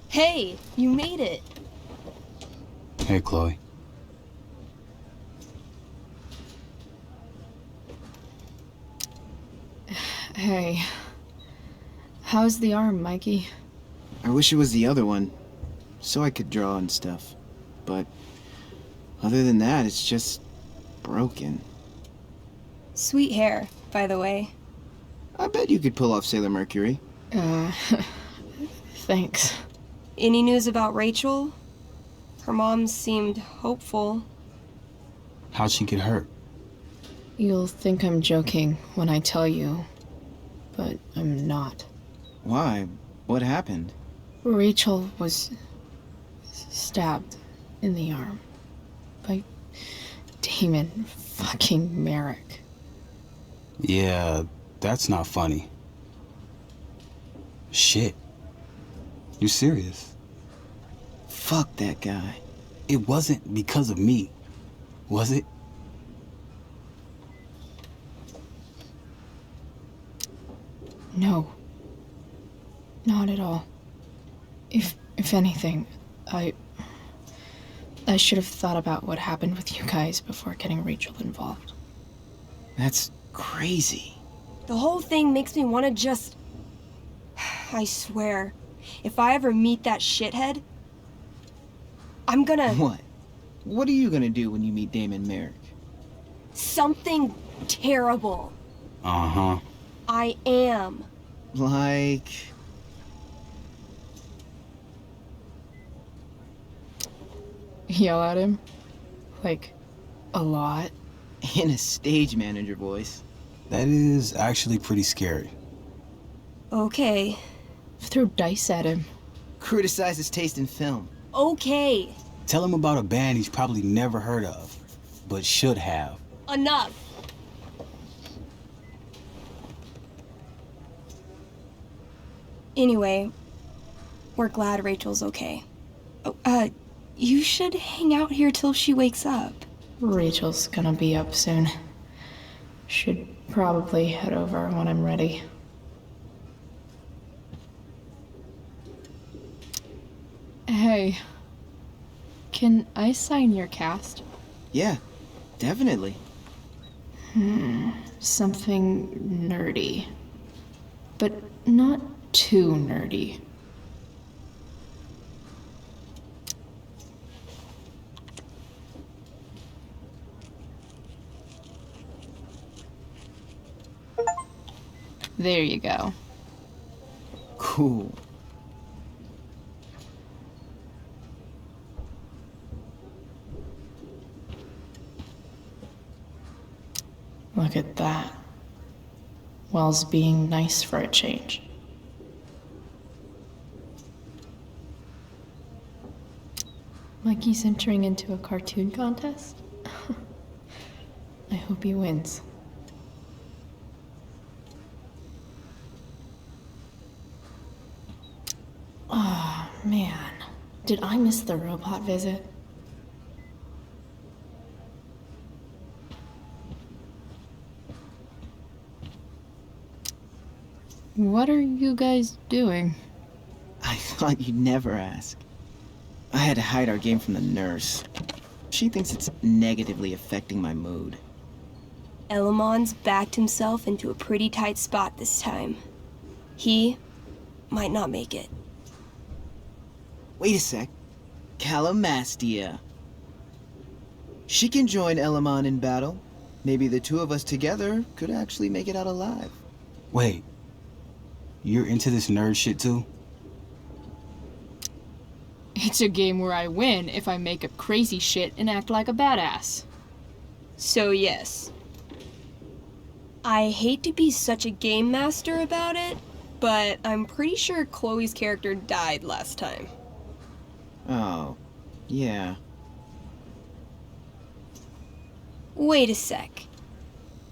Hey, you made it. Hey, Chloe. Hey. How's the arm, Mikey? I wish it was the other one, so I could draw and stuff. But Other than that, it's just broken. Sweet hair, by the way. I bet you could pull off Sailor Mercury. Thanks. Any news about Rachel? Her mom seemed hopeful. How'd she get hurt? You'll think I'm joking when I tell you, but I'm not. Why? What happened? Rachel was stabbed in the arm by Damon fucking Merrick. Yeah, that's not funny. Shit. You serious? Fuck that guy. It wasn't because of me, was it? No. Not at all. If anything, I should have thought about what happened with you guys before getting Rachel involved. That's crazy. The whole thing makes me want to just... I swear, if I ever meet that shithead, I'm gonna... What? What are you gonna do when you meet Damon Merrick? Something terrible. Uh-huh. I am. Like... Yell at him? Like, a lot? In a stage manager voice. That is actually pretty scary. Okay. Throw dice at him. Criticize his taste in film. Okay. Tell him about a band he's probably never heard of, but should have. Enough. Anyway, we're glad Rachel's okay. Oh, you should hang out here till she wakes up. Rachel's gonna be up soon. Should probably head over when I'm ready. Hey, can I sign your cast? Yeah, definitely. Something nerdy. But not too nerdy. There you go. Cool. Look at that. Wells being nice for a change. Like he's entering into a cartoon contest? I hope he wins. Oh, man. Did I miss the robot visit? What are you guys doing? I thought you'd never ask. I had to hide our game from the nurse. She thinks it's negatively affecting my mood. Elamon's backed himself into a pretty tight spot this time. He might not make it. Wait a sec. Calamastia. She can join Elamon in battle. Maybe the two of us together could actually make it out alive. Wait. You're into this nerd shit too? It's a game where I win if I make up crazy shit and act like a badass. So yes. I hate to be such a game master about it, but I'm pretty sure Chloe's character died last time. Oh, yeah. Wait a sec.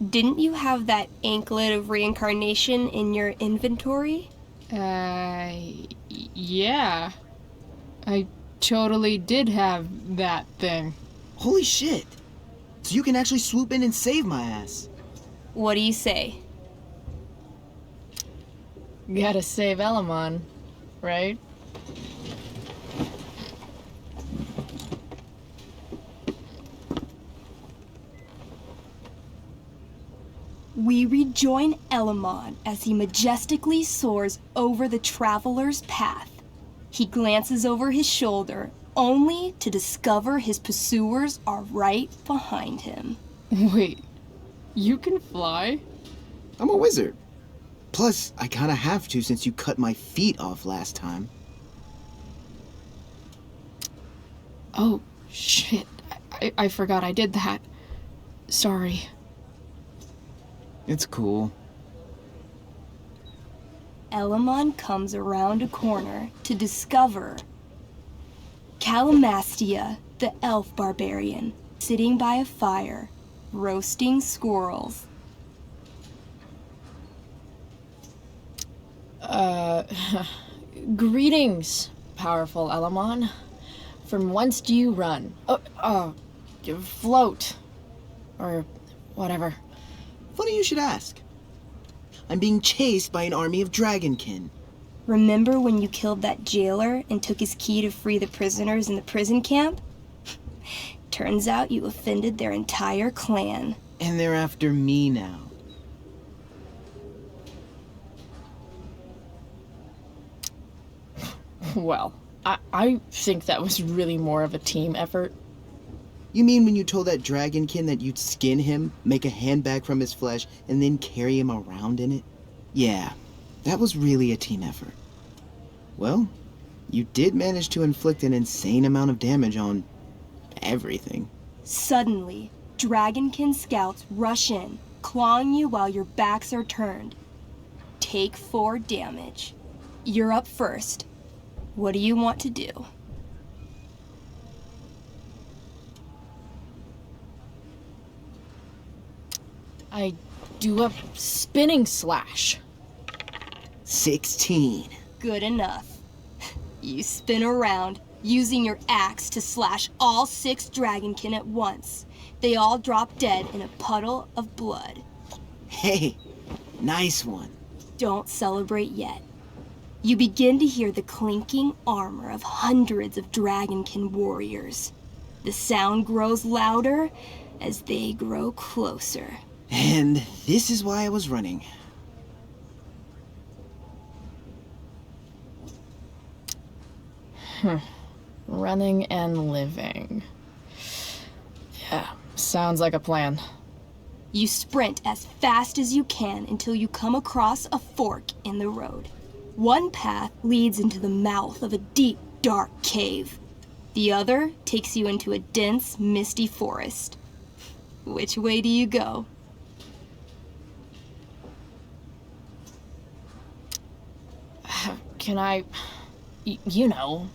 Didn't you have that anklet of reincarnation in your inventory? Yeah. I totally did have that thing. Holy shit! So you can actually swoop in and save my ass. What do you say? Gotta save Elamon, right? We rejoin Elamon as he majestically soars over the traveler's path. He glances over his shoulder only to discover his pursuers are right behind him. Wait, you can fly? I'm a wizard. Plus, I kinda have to since you cut my feet off last time. Oh, shit. I forgot I did that. Sorry. It's cool. Elamon comes around a corner to discover Calamastia, the elf barbarian, sitting by a fire, roasting squirrels. Greetings, powerful Elamon. From whence do you run? Float. Or whatever. Funny you should ask. I'm being chased by an army of dragonkin. Remember when you killed that jailer and took his key to free the prisoners in the prison camp? Turns out you offended their entire clan. And they're after me now. Well, I think that was really more of a team effort. You mean when you told that dragonkin that you'd skin him, make a handbag from his flesh, and then carry him around in it? Yeah, that was really a team effort. Well, you did manage to inflict an insane amount of damage on everything. Suddenly, dragonkin scouts rush in, clawing you while your backs are turned. Take 4 damage. You're up first. What do you want to do? I do a spinning slash. 16. Good enough. You spin around, using your axe to slash all 6 dragonkin at once. They all drop dead in a puddle of blood. Hey, nice one. Don't celebrate yet. You begin to hear the clinking armor of hundreds of dragonkin warriors. The sound grows louder as they grow closer. And this is why I was running. Running and living. Yeah, sounds like a plan. You sprint as fast as you can until you come across a fork in the road. One path leads into the mouth of a deep, dark cave. The other takes you into a dense, misty forest. Which way do you go? Can I, you know,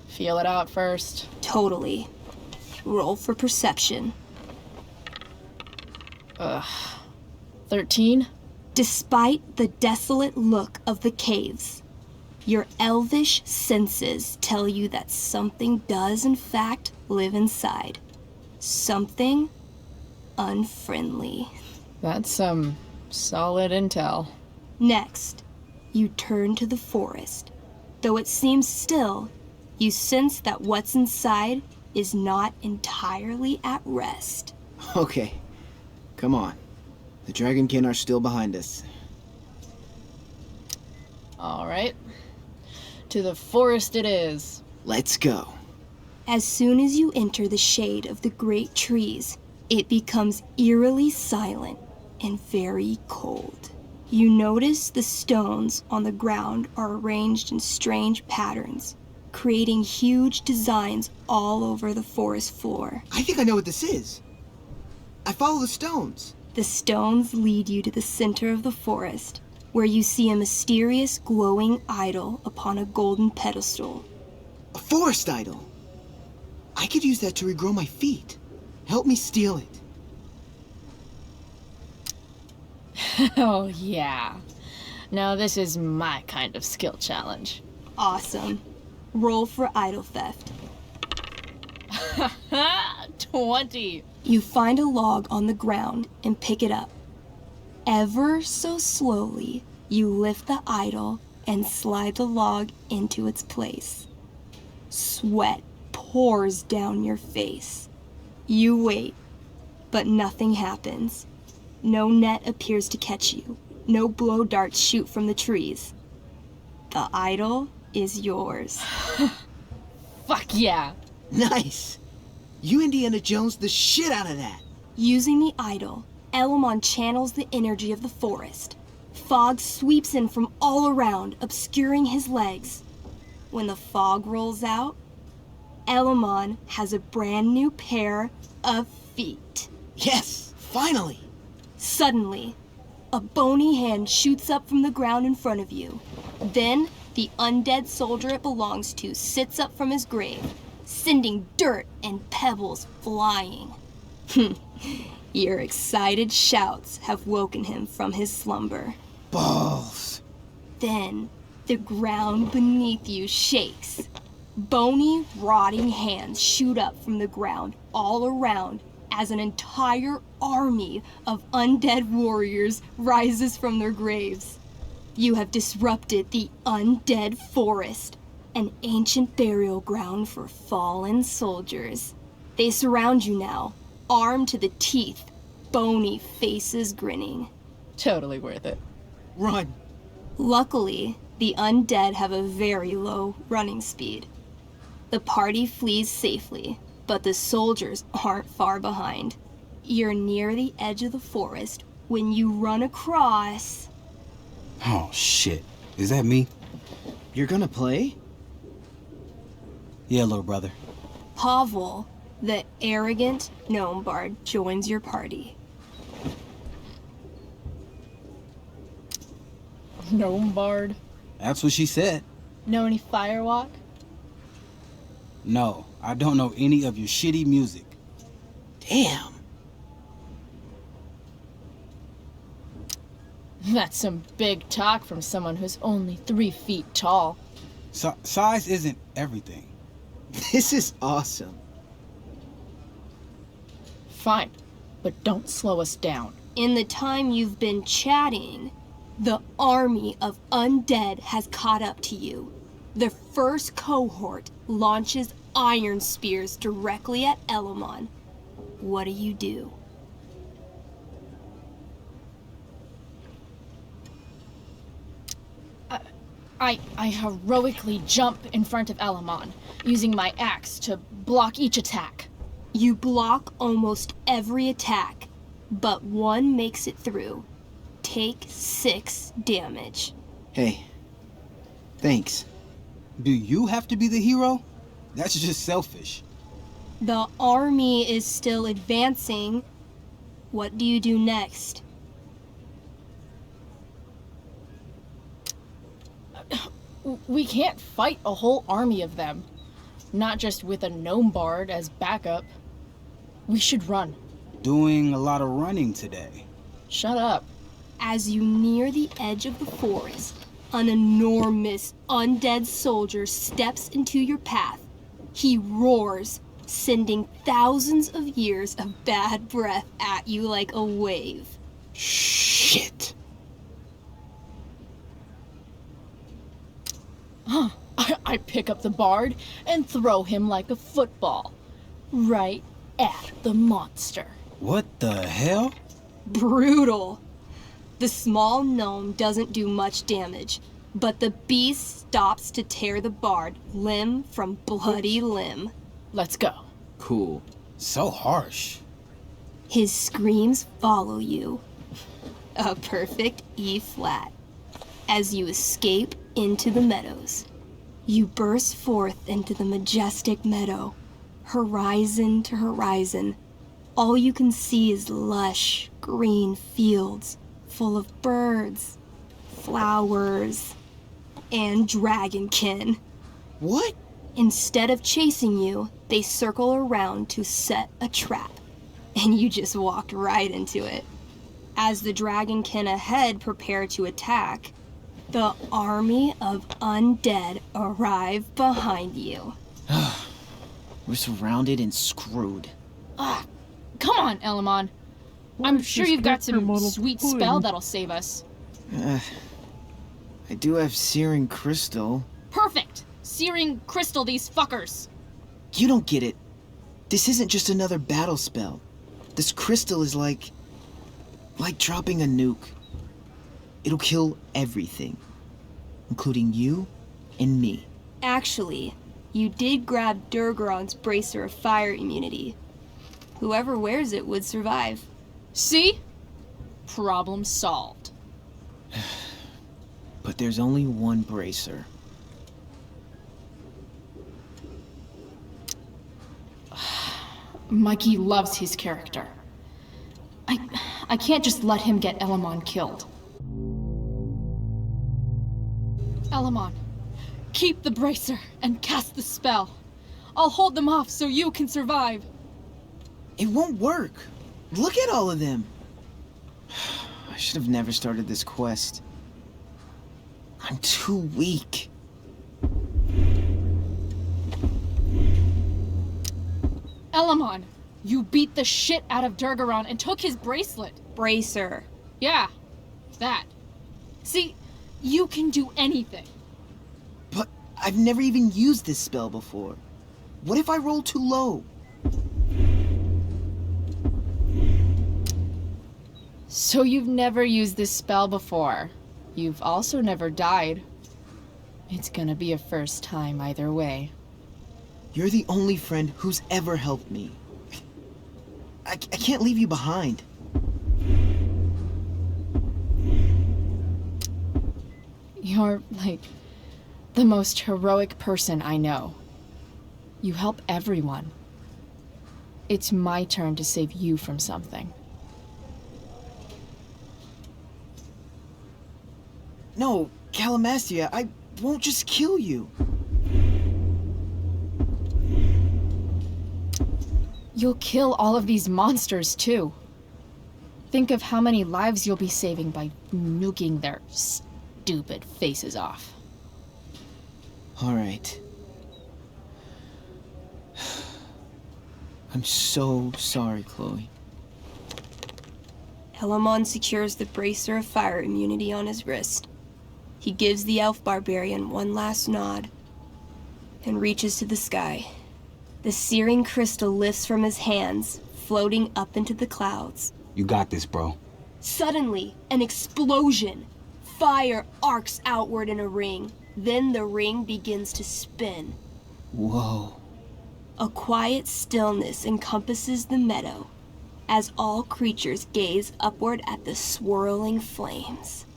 feel it out first? Totally. Roll for perception. 13? Despite the desolate look of the caves, your elvish senses tell you that something does in fact live inside. Something unfriendly. That's some solid intel. Next, you turn to the forest. Though it seems still, you sense that what's inside is not entirely at rest. Okay, come on. The dragonkin are still behind us. All right. To the forest it is. Let's go. As soon as you enter the shade of the great trees, it becomes eerily silent and very cold. You notice the stones on the ground are arranged in strange patterns, creating huge designs all over the forest floor. I think I know what this is. I follow the stones. The stones lead you to the center of the forest, where you see a mysterious glowing idol upon a golden pedestal. A forest idol. I could use that to regrow my feet. Help me steal it. Oh, yeah. Now this is my kind of skill challenge. Awesome. Roll for idol theft. 20. You find a log on the ground and pick it up. Ever so slowly, you lift the idol and slide the log into its place. Sweat pours down your face. You wait, but nothing happens. No net appears to catch you. No blow darts shoot from the trees. The idol is yours. Fuck yeah. Nice. You Indiana Jones the shit out of that. Using the idol, Elamon channels the energy of the forest. Fog sweeps in from all around, obscuring his legs. When the fog rolls out, Elamon has a brand new pair of feet. Yes, finally! Suddenly, a bony hand shoots up from the ground in front of you. Then, the undead soldier it belongs to sits up from his grave, sending dirt and pebbles flying. Your excited shouts have woken him from his slumber. Balls! Then, the ground beneath you shakes. Bony, rotting hands shoot up from the ground all around as an entire army of undead warriors rises from their graves. You have disrupted the undead forest, an ancient burial ground for fallen soldiers. They surround you now, armed to the teeth, bony faces grinning. Totally worth it. Run! Luckily, the undead have a very low running speed. The party flees safely, but the soldiers aren't far behind. You're near the edge of the forest when you run across... Oh, shit. Is that me? You're gonna play? Yeah, little brother. Pavel, the arrogant gnome bard, joins your party. Gnome bard? That's what she said. Know any Firewalk? No, I don't know any of your shitty music. Damn. That's some big talk from someone who's only 3 feet tall. Size isn't everything. This is awesome. Fine, but don't slow us down. In the time you've been chatting, the army of undead has caught up to you. The first cohort launches iron spears directly at Elamon. What do? I heroically jump in front of Elamon, using my axe to block each attack. You block almost every attack, but one makes it through. Take 6 damage. Hey, thanks. Do you have to be the hero? That's just selfish. The army is still advancing. What do you do next? We can't fight a whole army of them. Not just with a gnome bard as backup. We should run. Doing a lot of running today. Shut up. As you near the edge of the forest, an enormous undead soldier steps into your path. He roars, sending thousands of years of bad breath at you like a wave. Shit. I pick up the bard and throw him like a football. Right at the monster. What the hell? Brutal. The small gnome doesn't do much damage, but the beast stops to tear the bard limb from bloody limb. Let's go. Cool. So harsh. His screams follow you. A perfect E-flat. As you escape into the meadows. You burst forth into the majestic meadow. Horizon to horizon. All you can see is lush, green fields full of birds, flowers, and dragonkin. What? Instead of chasing you, they circle around to set a trap. And you just walked right into it. As the dragonkin ahead prepare to attack, the army of undead arrive behind you. We're surrounded and screwed. Come on, Elamon. I'm sure you've got some sweet spell that'll save us. I do have Searing Crystal. Perfect! Searing crystal these fuckers. You don't get it. This isn't just another battle spell. This crystal is like dropping a nuke. It'll kill everything, including you and me. Actually, You did grab Durgaron's bracer of fire immunity. Whoever wears it would survive. See? Problem solved. But there's only one bracer. Mikey loves his character. I can't just let him get Elamon killed. Elamon, keep the bracer and cast the spell. I'll hold them off so you can survive. It won't work. Look at all of them. I should have never started this quest. I'm too weak. Elamon, you beat the shit out of Durgaron and took his bracelet. Bracer. Yeah, that. See, you can do anything. But I've never even used this spell before. What if I roll too low? So you've never used this spell before. You've also never died. It's gonna be a first time either way. You're the only friend who's ever helped me. I can't leave you behind. You're, like, the most heroic person I know. You help everyone. It's my turn to save you from something. No, Calamastia, I won't just kill you. You'll kill all of these monsters, too. Think of how many lives you'll be saving by nuking their stupid faces off. All right. I'm so sorry, Chloe. Elamon secures the bracer of fire immunity on his wrist. He gives the elf barbarian one last nod and reaches to the sky. The searing crystal lifts from his hands, floating up into the clouds. You got this, bro. Suddenly, an explosion. Fire arcs outward in a ring. Then the ring begins to spin. Whoa. A quiet stillness encompasses the meadow as all creatures gaze upward at the swirling flames.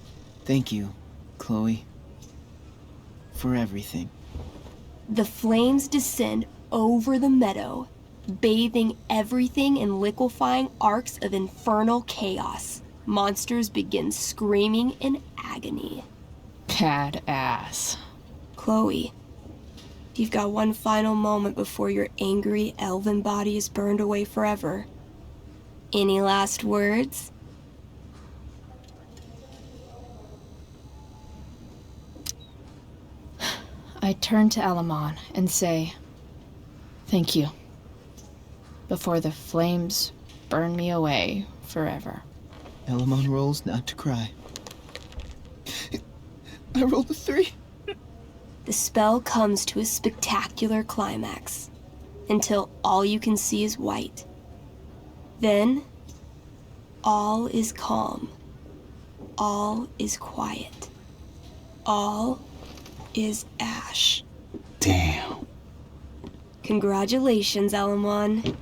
Thank you, Chloe, for everything. The flames descend over the meadow, bathing everything in liquefying arcs of infernal chaos. Monsters begin screaming in agony. Badass. Chloe, you've got one final moment before your angry elven body is burned away forever. Any last words? I turn to Elamon and say, thank you. Before the flames burn me away forever. Elamon rolls not to cry. I rolled a 3. The spell comes to a spectacular climax, until all you can see is white. Then, all is calm. All is quiet. All is ash. Damn. Congratulations, Elamon.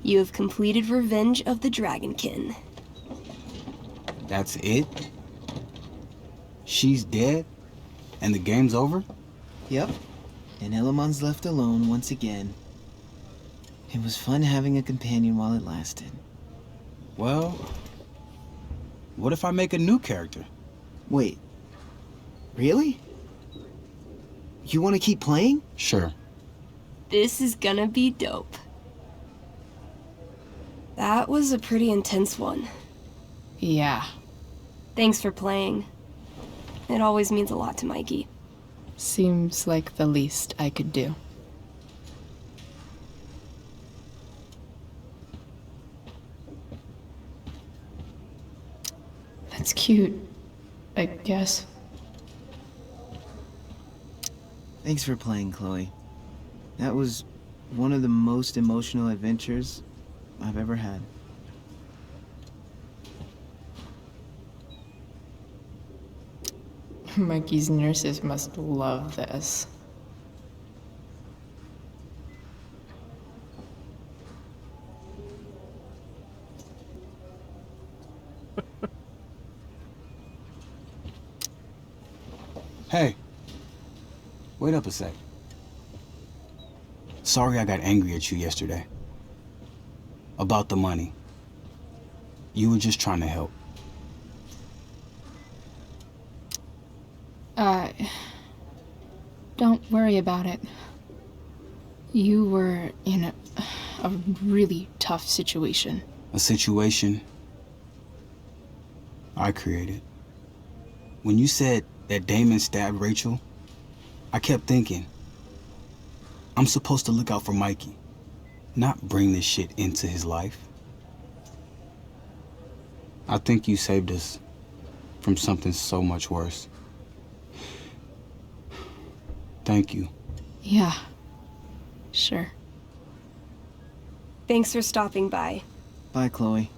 You have completed Revenge of the Dragonkin. That's it? She's dead? And the game's over? Yep. And Elamon's left alone once again. It was fun having a companion while it lasted. Well, what if I make a new character? Wait. Really? You want to keep playing? Sure. This is gonna be dope. That was a pretty intense one. Yeah. Thanks for playing. It always means a lot to Mikey. Seems like the least I could do. That's cute, I guess. Thanks for playing, Chloe. That was one of the most emotional adventures I've ever had. Mikey's nurses must love this. Hey. Wait up a sec. Sorry I got angry at you yesterday. About the money. You were just trying to help. Don't worry about it. You were in a really tough situation. A situation I created. When you said that Damon stabbed Rachel, I kept thinking, I'm supposed to look out for Mikey, not bring this shit into his life. I think you saved us from something so much worse. Thank you. Yeah, sure. Thanks for stopping by. Bye, Chloe.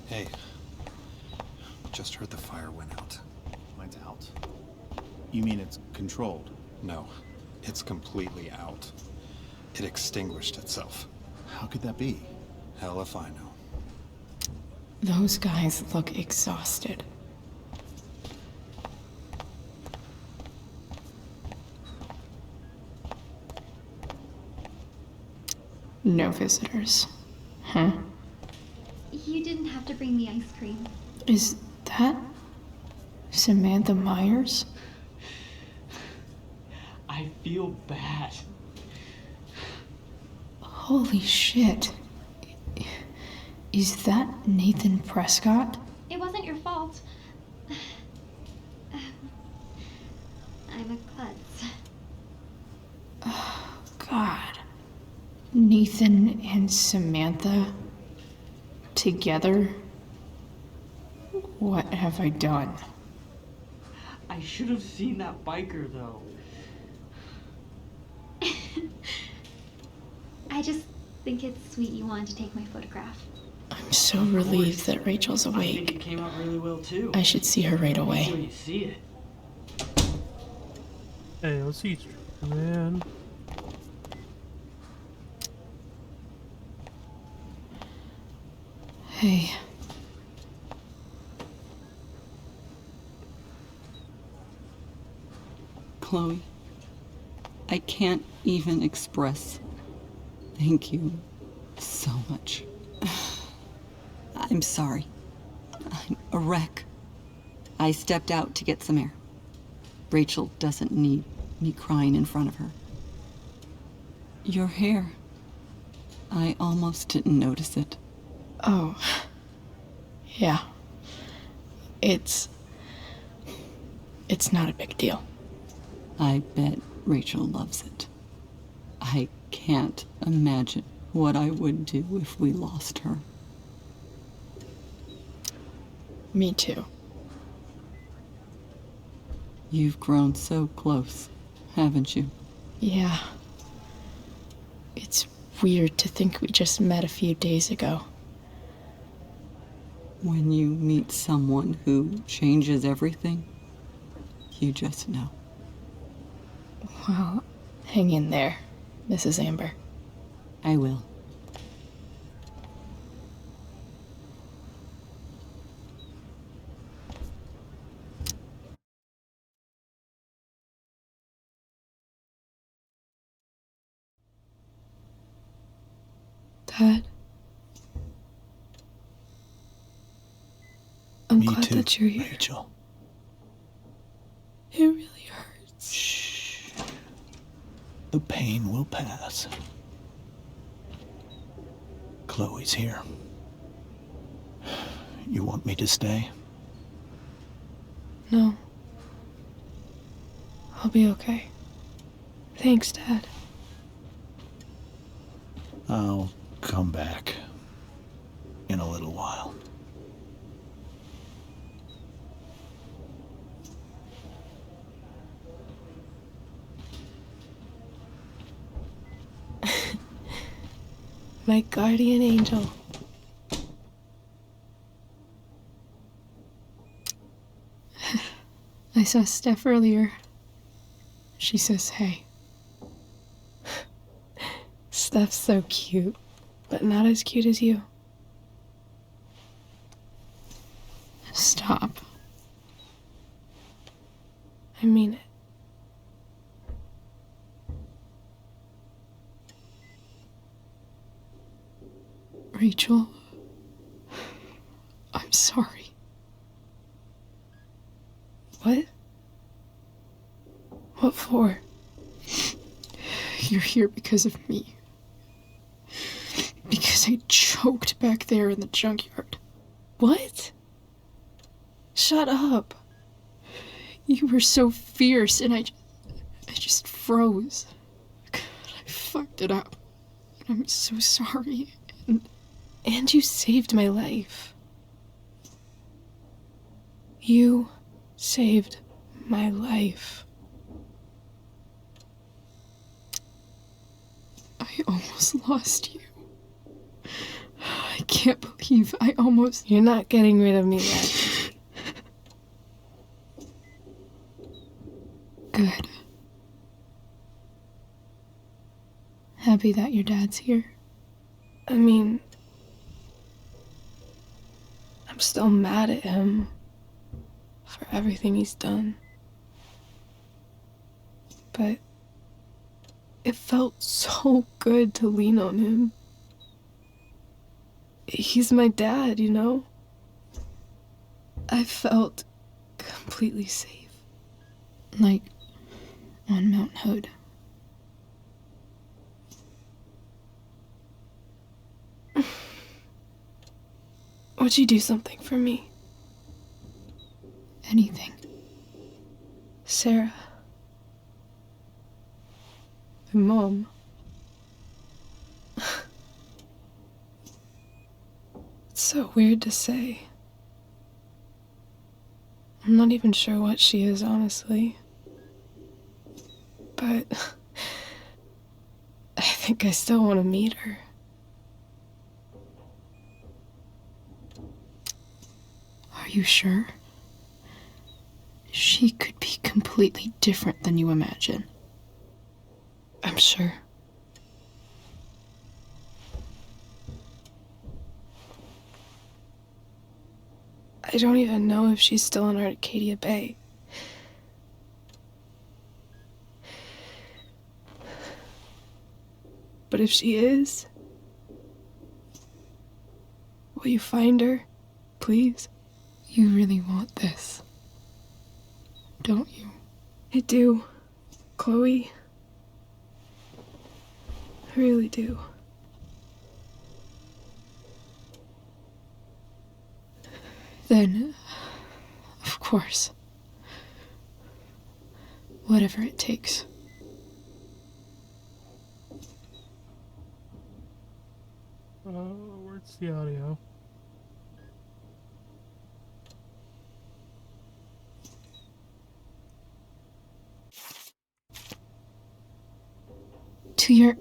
Hey, just heard the fire went out. Mine's out. You mean it's controlled? No, it's completely out. It extinguished itself. How could that be? Hell if I know. Those guys look exhausted. No visitors. Huh? You didn't have to bring me ice cream. Is that Samantha Myers? I feel bad. Holy shit. Is that Nathan Prescott? It wasn't your fault. I'm a klutz. Oh, God. Nathan and Samantha together? What have I done? I should have seen that biker, though. I just think it's sweet you wanted to take my photograph. I'm so relieved that Rachel's I think awake. it came out really well, too. I should see her right Until away. you see it. Hey, let's eat, man. Hey. Chloe, I can't even express thank you so much. I'm sorry. I'm a wreck. I stepped out to get some air. Rachel doesn't need me crying in front of her. Your hair. I almost didn't notice it. Oh. Yeah. It's not a big deal. I bet Rachel loves it. I can't imagine what I would do if we lost her. Me too. You've grown so close, haven't you? Yeah. It's weird to think we just met a few days ago. When you meet someone who changes everything, you just know. Well, hang in there, Mrs. Amber. I will. Dad? I'm Me glad too, that you're here. Rachel. It really hurts. Shh. The pain will pass. Chloe's here. You want me to stay? No. I'll be okay. Thanks, Dad. I'll come back in a little while. my guardian angel. I saw Steph earlier. She says hey. Steph's so cute, but not as cute as you. Stop. I mean it. Rachel, I'm sorry. What? What for? You're here because of me. Because I choked back there in the junkyard. What? Shut up. You were so fierce and I just froze. God, I fucked it up. I'm so sorry. And you saved my life. You saved my life. I almost lost you. I can't believe I almost... You're not getting rid of me yet. Good. Happy that your dad's here. I mean... I'm still mad at him for everything he's done. But it felt so good to lean on him. He's my dad, you know? I felt completely safe. Like on Mount Hood. Would you do something for me? Anything. Sarah. My mom. It's so weird to say. I'm not even sure what she is, honestly. But I think I still want to meet her. Are you sure? She could be completely different than you imagine. I'm sure. I don't even know if she's still in Arcadia Bay. But if she is, will you find her, please? You really want this, don't you? I do, Chloe. I really do. Then, of course, whatever it takes. Where's the audio? To your...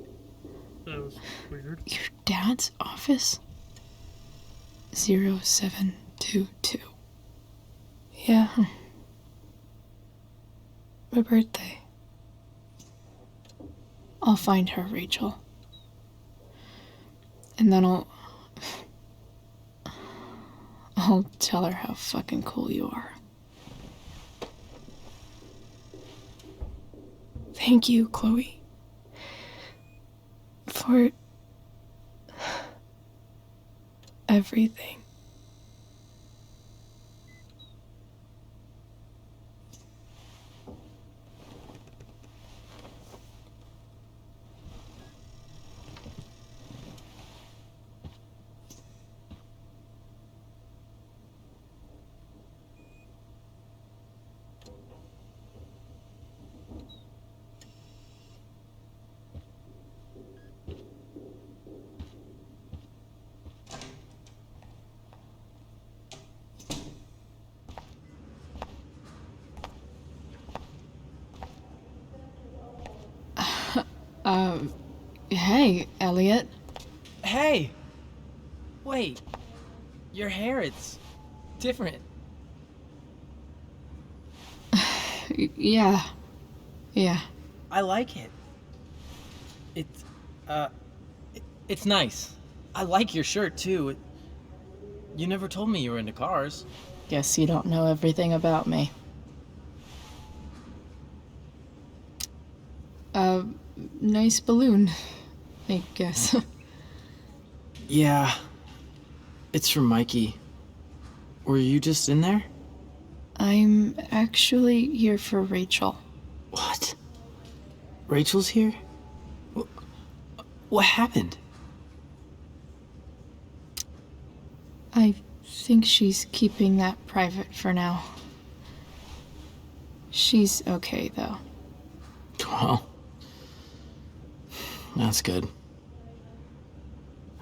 That was weird. Your dad's office? 0722. Yeah. My birthday. I'll find her, Rachel. And then I'll tell her how fucking cool you are. Thank you, Chloe. For everything. Hey, Elliot. Hey! Wait. Your hair, it's different. Yeah. Yeah. I like it. It's nice. I like your shirt, too. You never told me you were into cars. Guess you don't know everything about me. Nice balloon, I guess. Yeah. It's from Mikey. Were you just in there? I'm actually here for Rachel. What? Rachel's here? What happened? I think she's keeping that private for now. She's okay, though. Well, that's good.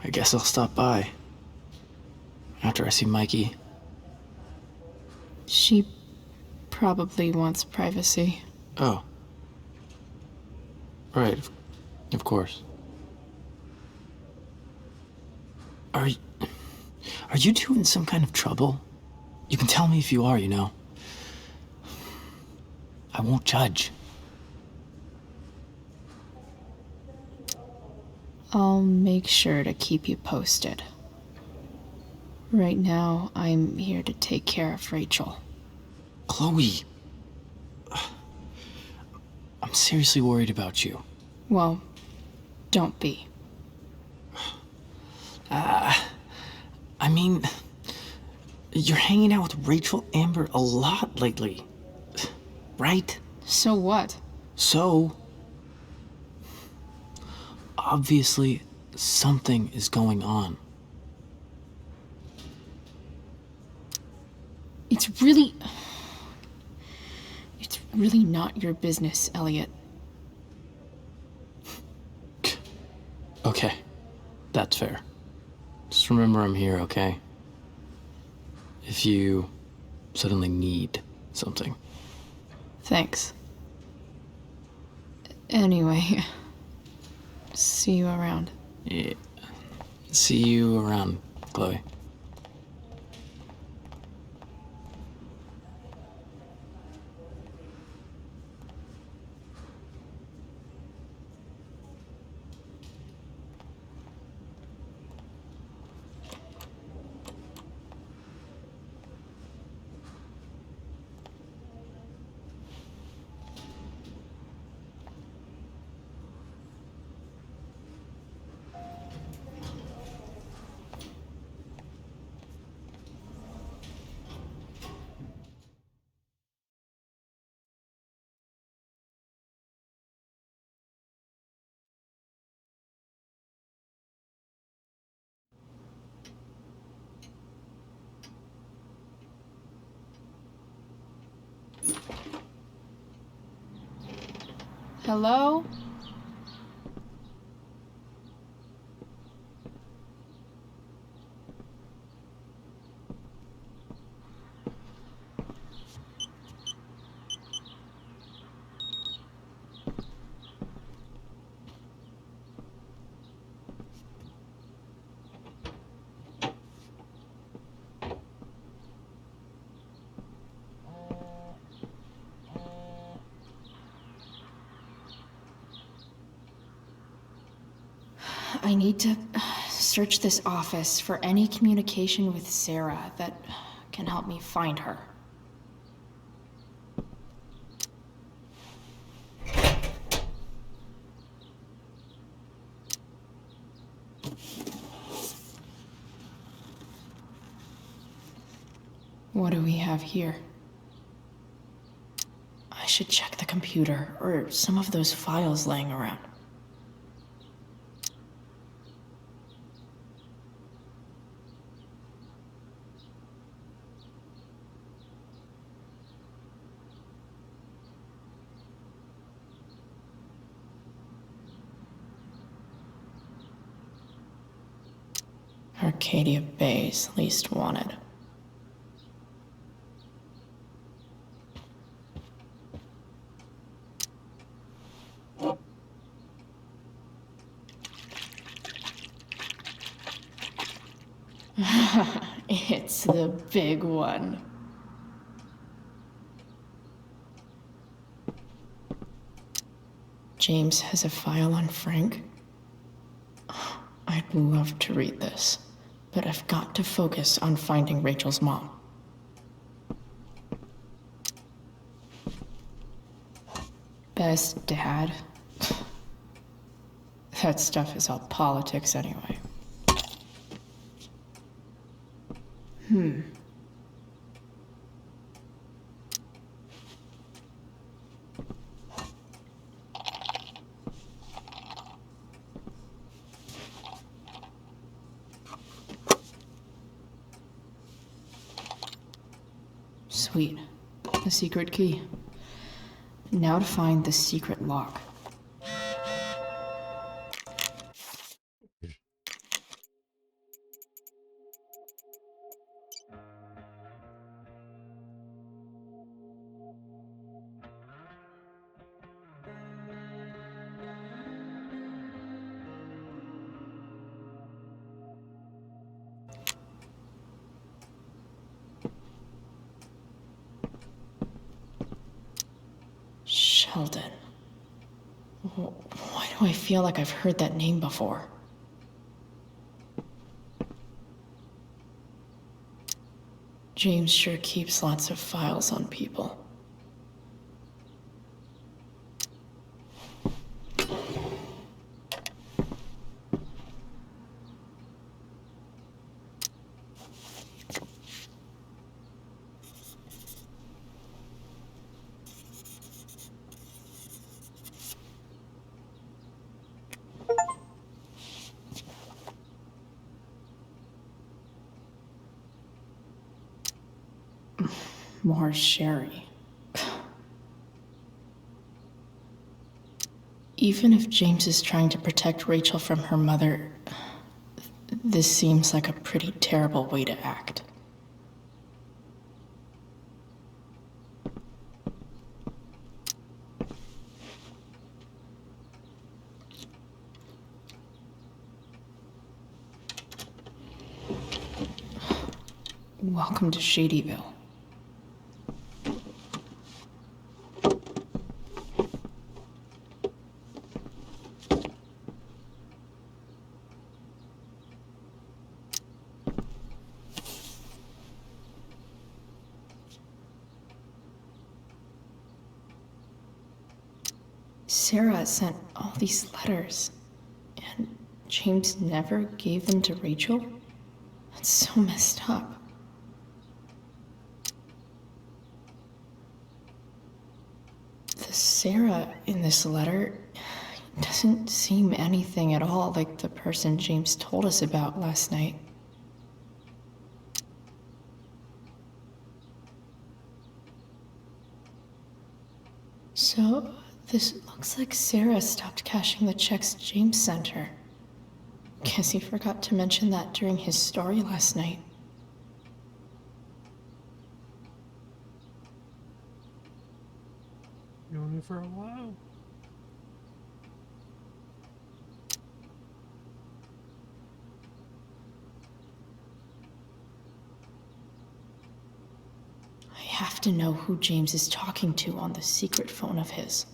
I guess I'll stop by. After I see Mikey. She probably wants privacy. Oh. Right, of course. Are you two in some kind of trouble? You can tell me if you are, you know. I won't judge. I'll make sure to keep you posted. Right now, I'm here to take care of Rachel. Chloe. I'm seriously worried about you. Well, don't be. I mean, you're hanging out with Rachel Amber a lot lately, right? So what? So, obviously, something is going on. It's really not your business, Elliot. Okay, that's fair. Just remember I'm here, okay? If you suddenly need something. Thanks. Anyway, see you around. Yeah. See you around, Chloe. Hello? I need to search this office for any communication with Sarah that can help me find her. What do we have here? I should check the computer or some of those files laying around. Arcadia Bay's least wanted. It's the big one. James has a file on Frank. I'd love to read this, but I've got to focus on finding Rachel's mom. Best dad? That stuff is all politics anyway. Sweet. The secret key. Now to find the secret lock. Sheldon. Why do I feel like I've heard that name before? James sure keeps lots of files on people. More sherry. Even if James is trying to protect Rachel from her mother, this seems like a pretty terrible way to act. Welcome to Shadyville. Sarah sent all these letters, and James never gave them to Rachel? That's so messed up. The Sarah in this letter doesn't seem anything at all like the person James told us about last night. So, this looks like Sarah stopped cashing the checks James sent her. Guess he forgot to mention that during his story last night. Known it for a while. I have to know who James is talking to on the secret phone of his.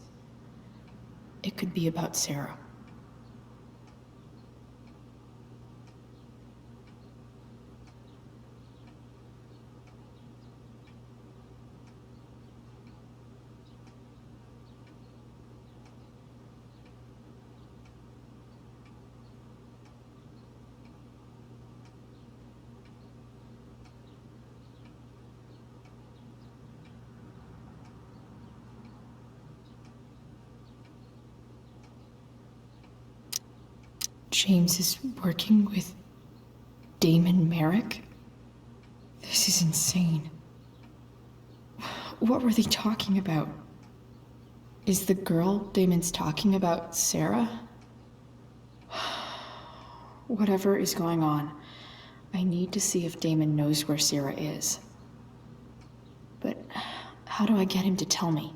It could be about Sarah. James is working with Damon Merrick? This is insane. What were they talking about? Is the girl Damon's talking about Sarah? Whatever is going on, I need to see if Damon knows where Sarah is. But how do I get him to tell me?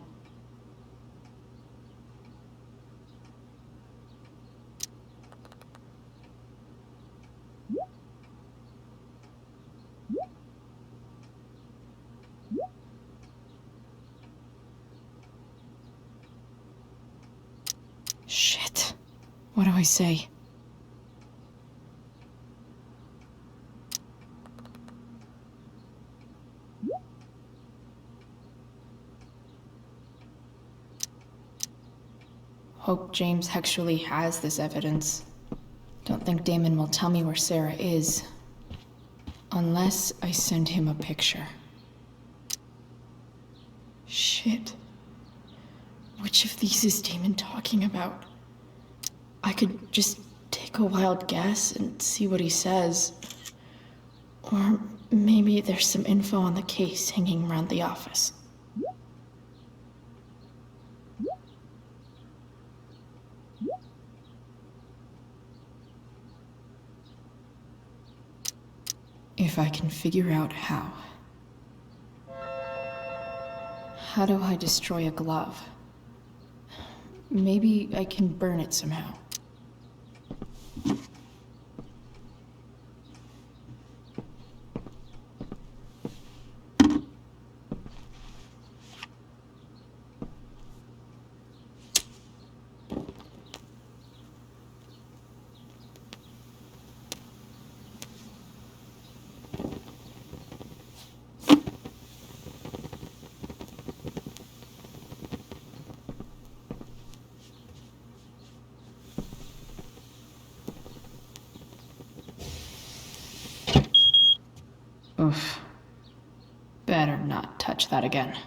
What do I say? Hope James actually has this evidence. Don't think Damon will tell me where Sarah is. Unless I send him a picture. Shit. Which of these is Damon talking about? I could just take a wild guess and see what he says. Or maybe there's some info on the case hanging around the office. If I can figure out how. How do I destroy a glove? Maybe I can burn it somehow. Oof. Better not touch that again.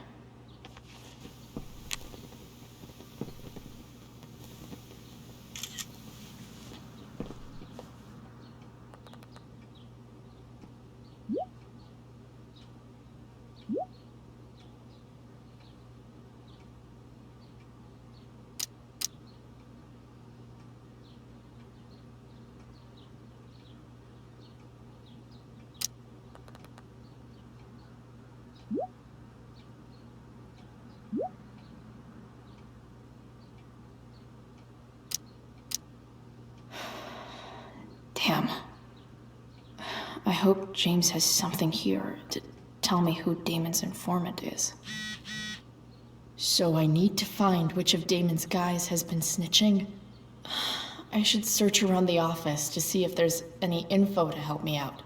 Damn. I hope James has something here to tell me who Damon's informant is. So I need to find which of Damon's guys has been snitching. I should search around the office to see if there's any info to help me out.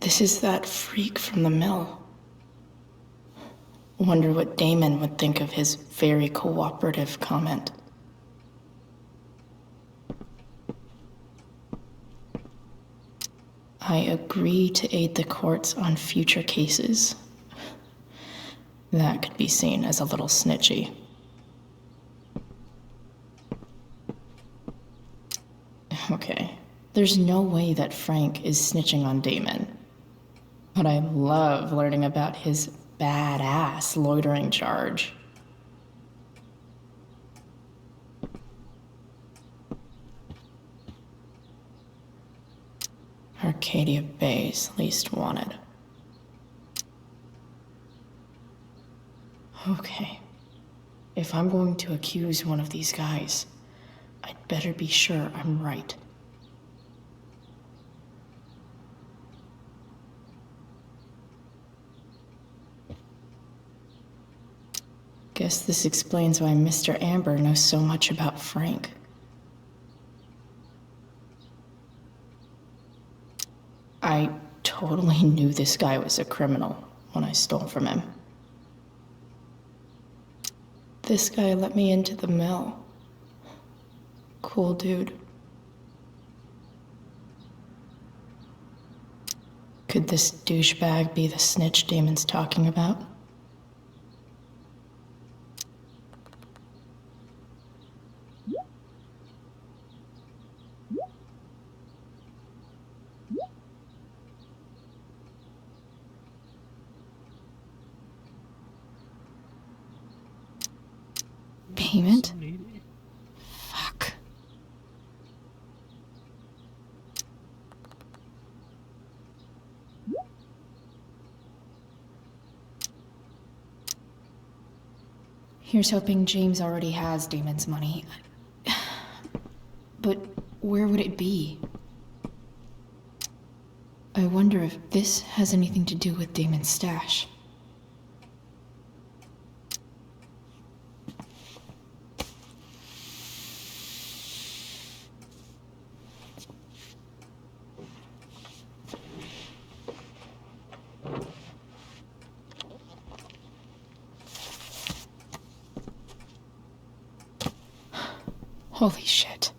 This is that freak from the mill. Wonder what Damon would think of his very cooperative comment. I agree to aid the courts on future cases. That could be seen as a little snitchy. Okay, there's no way that Frank is snitching on Damon. But I love learning about his badass loitering charge. Arcadia Bay's least wanted. Okay. If I'm going to accuse one of these guys, I'd better be sure I'm right. Guess this explains why Mr. Amber knows so much about Frank. I totally knew this guy was a criminal when I stole from him. This guy let me into the mill. Cool dude. Could this douchebag be the snitch Damon's talking about? Payment? Fuck. Here's hoping James already has Damon's money. But where would it be? I wonder if this has anything to do with Damon's stash. Holy shit.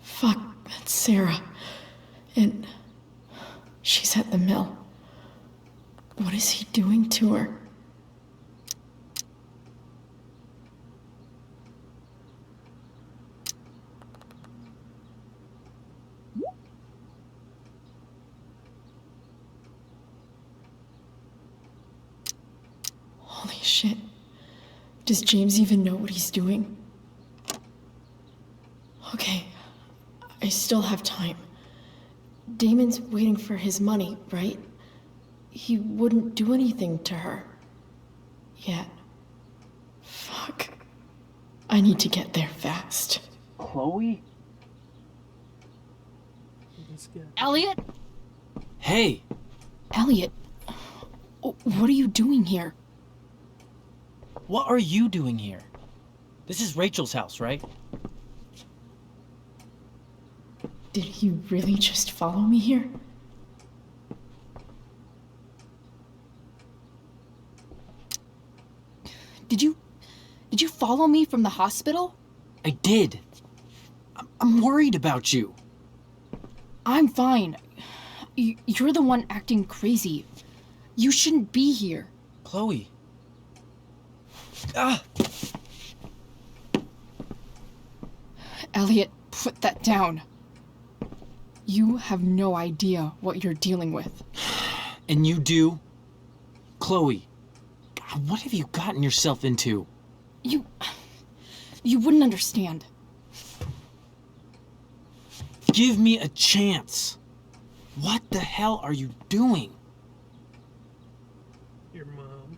Fuck, that's Sarah. And she's at the mill. What is he doing to her? Holy shit. Does James even know what he's doing? Okay, I still have time. Damon's waiting for his money, right? He wouldn't do anything to her. Yet. Fuck. I need to get there fast. Chloe? Elliot? Hey! Elliot, what are you doing here? What are you doing here? This is Rachel's house, right? Did he really just follow me here? Did you follow me from the hospital? I did. I'm worried about you. I'm fine. You're the one acting crazy. You shouldn't be here. Chloe. Ah! Elliot, put that down. You have no idea what you're dealing with. And you do? Chloe, what have you gotten yourself into? You wouldn't understand. Give me a chance. What the hell are you doing? Your mom.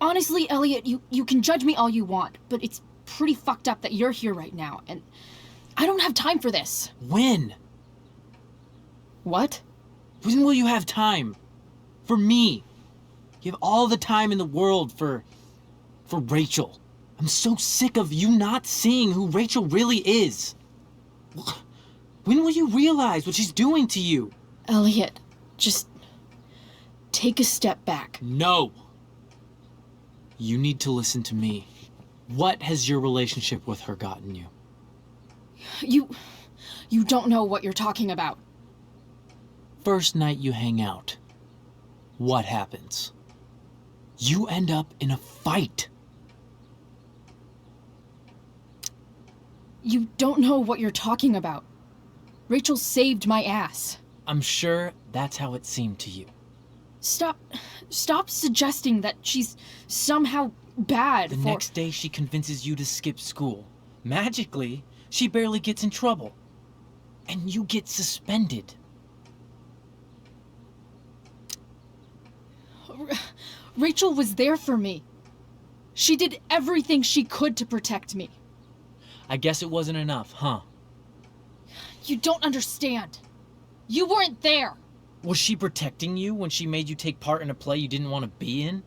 Honestly, Elliot, you can judge me all you want, but it's pretty fucked up that you're here right now, and I don't have time for this. When? What? When will you have time? For me. You have all the time in the world for Rachel. I'm so sick of you not seeing who Rachel really is. When will you realize what she's doing to you? Elliot, just take a step back. No. You need to listen to me. What has your relationship with her gotten you? You don't know what you're talking about. First night you hang out, what happens? You end up in a fight. You don't know what you're talking about. Rachel saved my ass. I'm sure that's how it seemed to you. Stop suggesting that she's somehow bad. The next day she convinces you to skip school. Magically, she barely gets in trouble. And you get suspended. Rachel was there for me. She did everything she could to protect me. I guess it wasn't enough, huh? You don't understand. You weren't there. Was she protecting you when she made you take part in a play you didn't want to be in?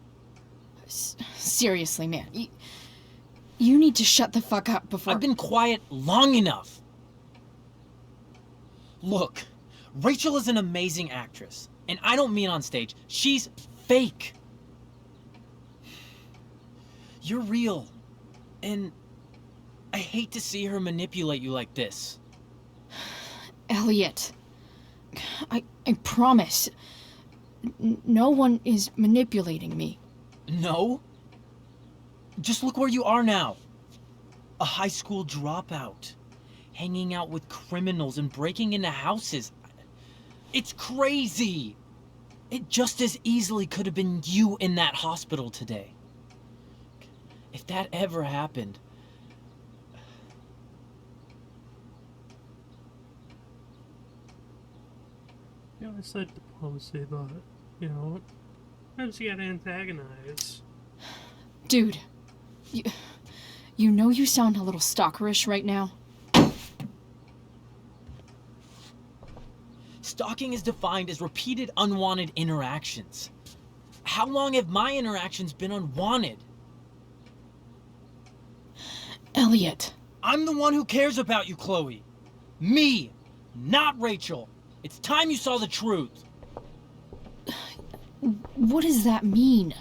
Seriously, man. You need to shut the fuck up before... I've been quiet long enough. Look, Rachel is an amazing actress. And I don't mean on stage. She's fake. You're real. And I hate to see her manipulate you like this. Elliot, I promise, no one is manipulating me. No? Just look where you are now. A high school dropout. Hanging out with criminals and breaking into houses. It's crazy. It just as easily could have been you in that hospital today. If that ever happened... Yeah, I said diplomacy, but, you know, sometimes you gotta antagonize. Dude, you know you sound a little stalkerish right now. Stalking is defined as repeated unwanted interactions. How long have my interactions been unwanted? Elliot. I'm the one who cares about you, Chloe. Me, not Rachel. It's time you saw the truth. What does that mean?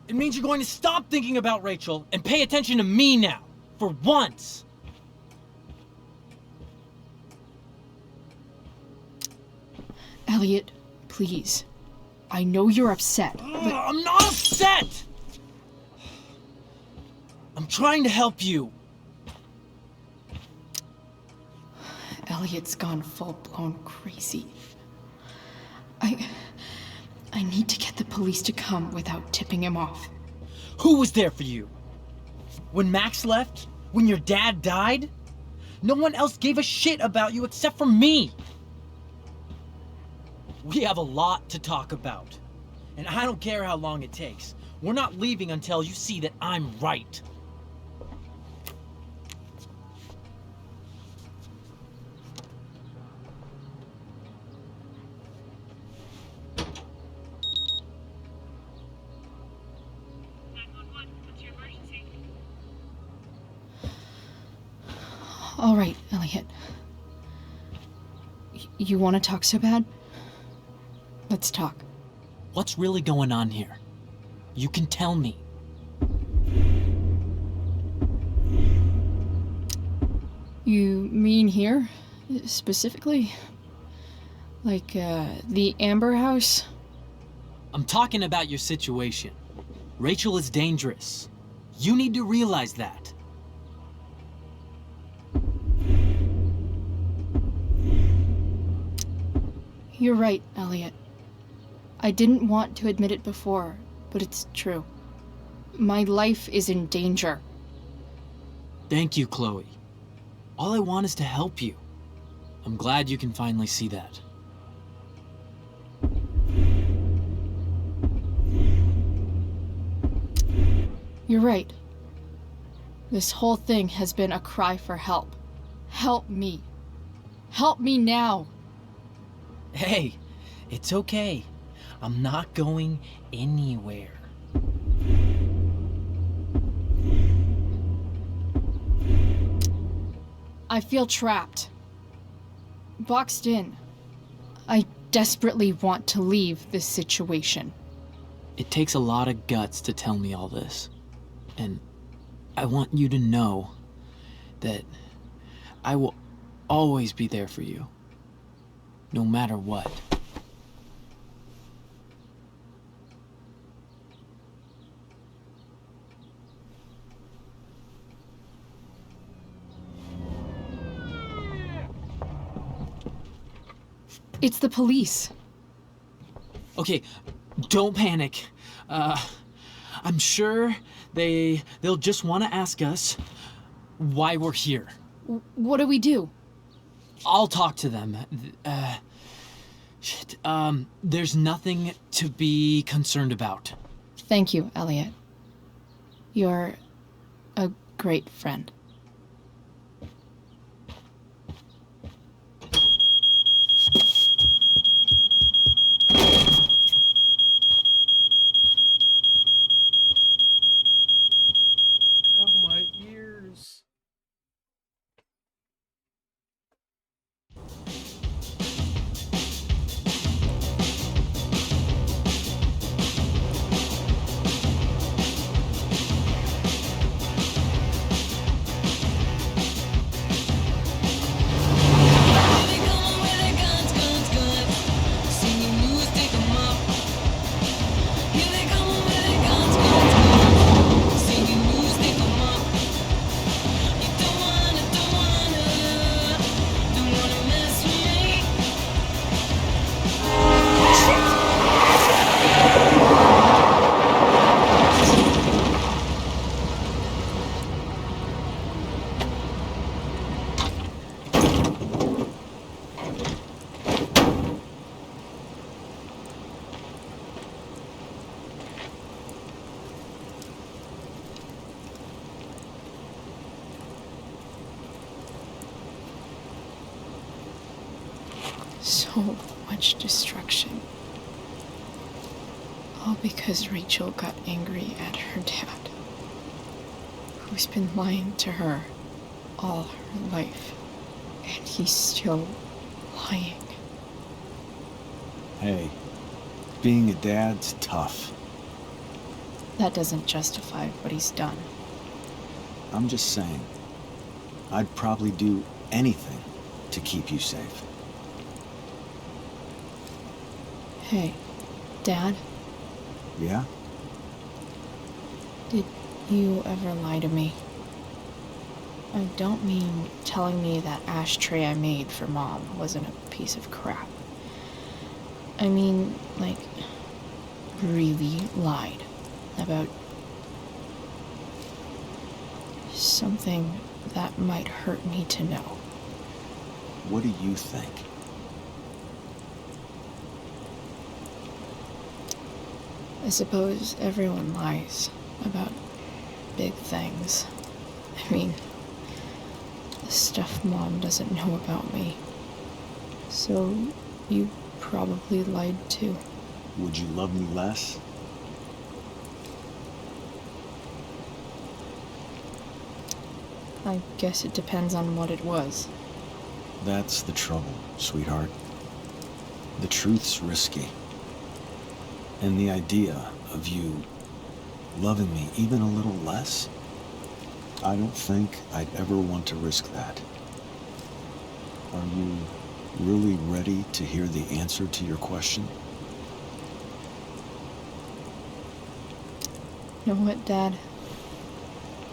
It means you're going to stop thinking about Rachel and pay attention to me now. For once. Elliot, please. I know you're upset, but... I'm not upset! I'm trying to help you. Elliot's gone full-blown crazy. I need to get the police to come without tipping him off. Who was there for you? When Max left? When your dad died? No one else gave a shit about you except for me. We have a lot to talk about. And I don't care how long it takes. We're not leaving until you see that I'm right. All right, Elliot. You want to talk so bad? Let's talk. What's really going on here? You can tell me. You mean here? Specifically? Like, the Amber House? I'm talking about your situation. Rachel is dangerous. You need to realize that. You're right, Elliot. I didn't want to admit it before, but it's true. My life is in danger. Thank you, Chloe. All I want is to help you. I'm glad you can finally see that. You're right. This whole thing has been a cry for help. Help me. Help me now. Hey, it's okay. I'm not going anywhere. I feel trapped. Boxed in. I desperately want to leave this situation. It takes a lot of guts to tell me all this. And I want you to know that I will always be there for you. No matter what. It's the police. Okay, don't panic. I'm sure they'll just want to ask us why we're here. What do we do? I'll talk to them. There's nothing to be concerned about. Thank you, Elliot. You're a great friend. so much destruction. All because Rachel got angry at her dad, who's been lying to her all her life. And he's still lying. Hey, being a dad's tough. That doesn't justify what he's done. I'm just saying, I'd probably do anything to keep you safe. Hey, Dad, Yeah? did you ever lie to me? I don't mean telling me that ashtray I made for Mom wasn't a piece of crap. I mean, like, really lied about something that might hurt me to know. What do you think? I suppose everyone lies about big things. I mean, the stuff Mom doesn't know about me. So, you probably lied too. Would you love me less? I guess it depends on what it was. That's the trouble, sweetheart. The truth's risky. And the idea of you loving me even a little less, I don't think I'd ever want to risk that. Are you really ready to hear the answer to your question? Know what, Dad?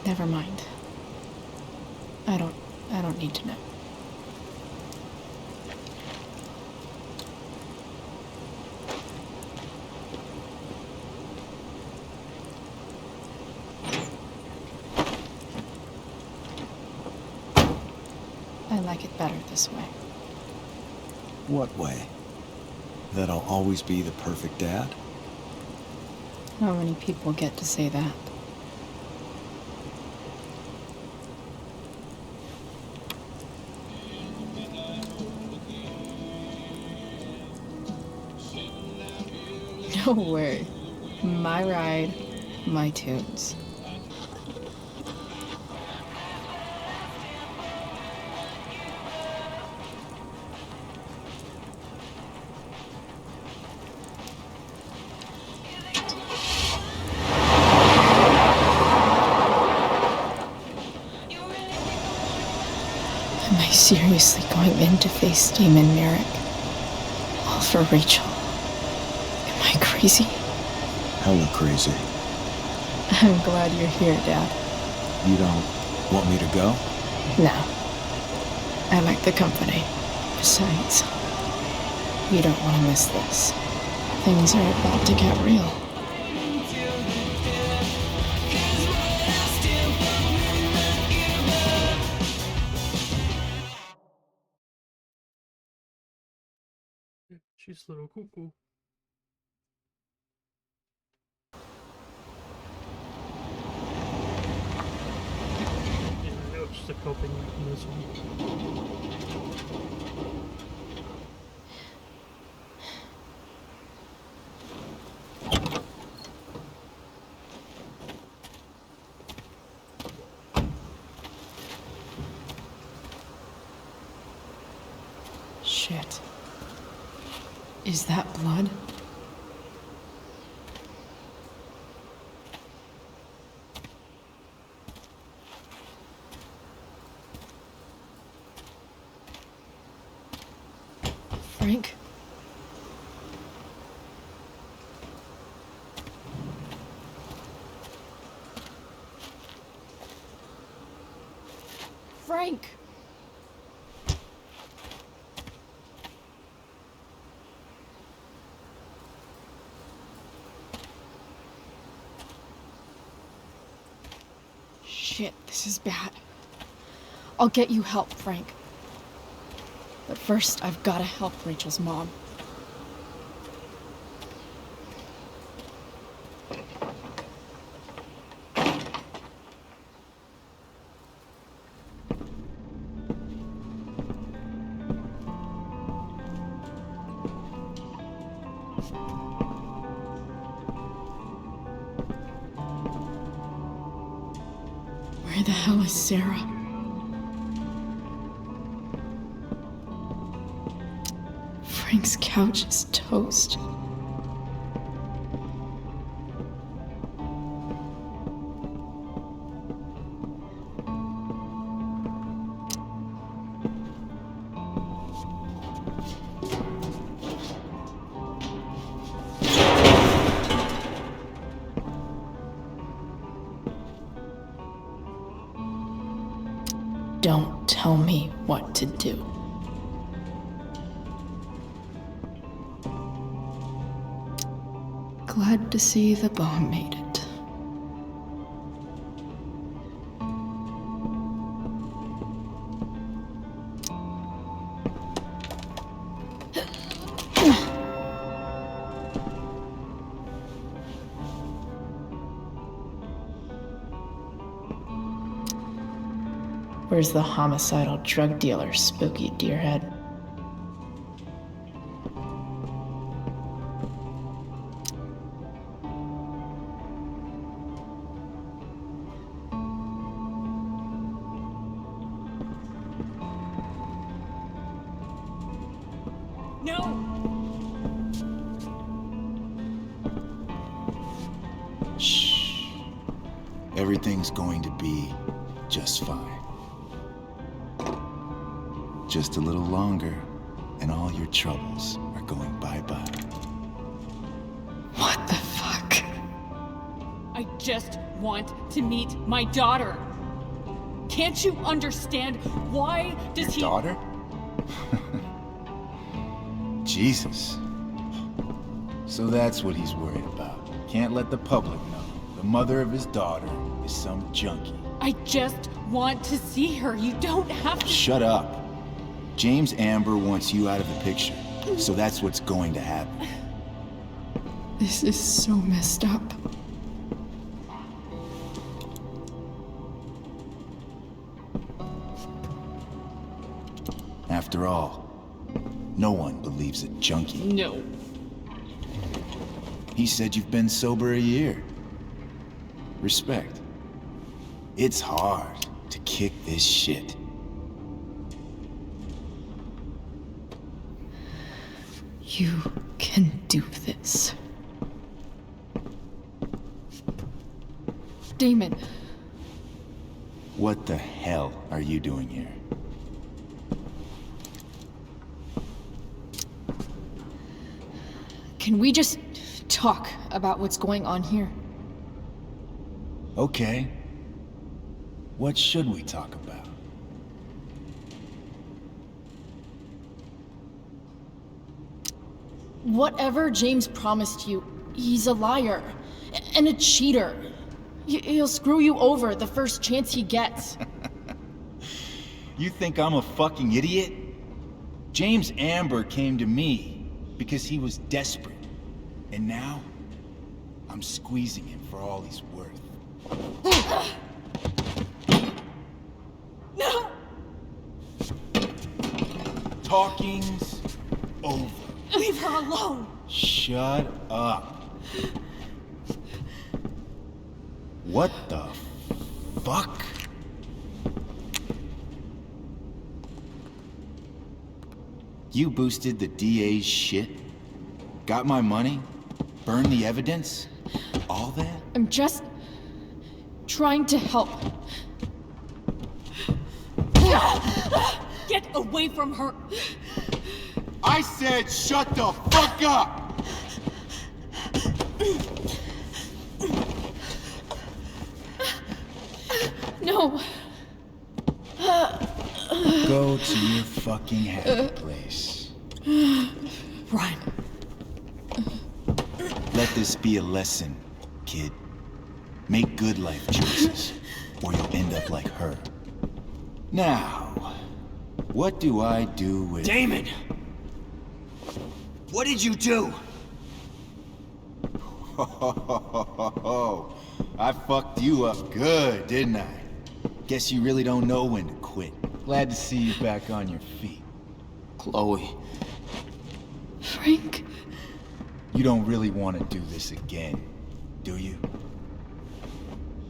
Never mind. I don't need to know. I like it better this way. What way? That I'll always be the perfect dad? How many people get to say that? No way. My ride, my tunes. Am I seriously going in to face Damon Merrick? All for Rachel? Am I crazy? Hella crazy. I'm glad you're here, Dad. You don't want me to go? No. I like the company. Besides, you don't want to miss this. Things are about to get real. She's a little cuckoo. Yeah, I know it's just a coping mechanism. Shit. Is that blood? Frank? Frank! Shit, this is bad. I'll get you help, Frank. But first, I've gotta help Rachel's mom. Where the hell is Sarah? Frank's couch is toast. Don't tell me what to do. Glad to see the bone made it. Where's the homicidal drug dealer, Spooky Deerhead? Shh. Everything's going to be just fine. Just a little longer, and all your troubles are going bye-bye. What the fuck? I just want to meet my daughter. Can't you understand? Why does Your daughter? Jesus. So that's what he's worried about. Can't let the public know. The mother of his daughter is some junkie. I just want to see her. You don't have to. Shut up. James Amber wants you out of the picture, so that's what's going to happen. This is so messed up. After all, no one believes a junkie. No. He said you've been sober a year. Respect. It's hard to kick this shit. You can do this. Damon. What the hell are you doing here? Can we just talk about what's going on here? Okay. What should we talk about? Whatever James promised you, he's a liar and a cheater. He'll screw you over the first chance he gets. You think I'm a fucking idiot? James Amber came to me because he was desperate. And now, I'm squeezing him for all he's worth. No! Talking's over. Leave her alone! Shut up. What the fuck? You boosted the DA's shit? Got my money? Burned the evidence? All that? I'm just trying to help. Get away from her! I said shut the fuck up! No. Go to your fucking happy place. Run. Let this be a lesson, kid. Make good life choices, or you'll end up like her. Now, what do I do with... Damon! What did you do? I fucked you up good, didn't I? Guess you really don't know when to quit. Glad to see you back on your feet. Chloe. Frank. You don't really want to do this again, do you?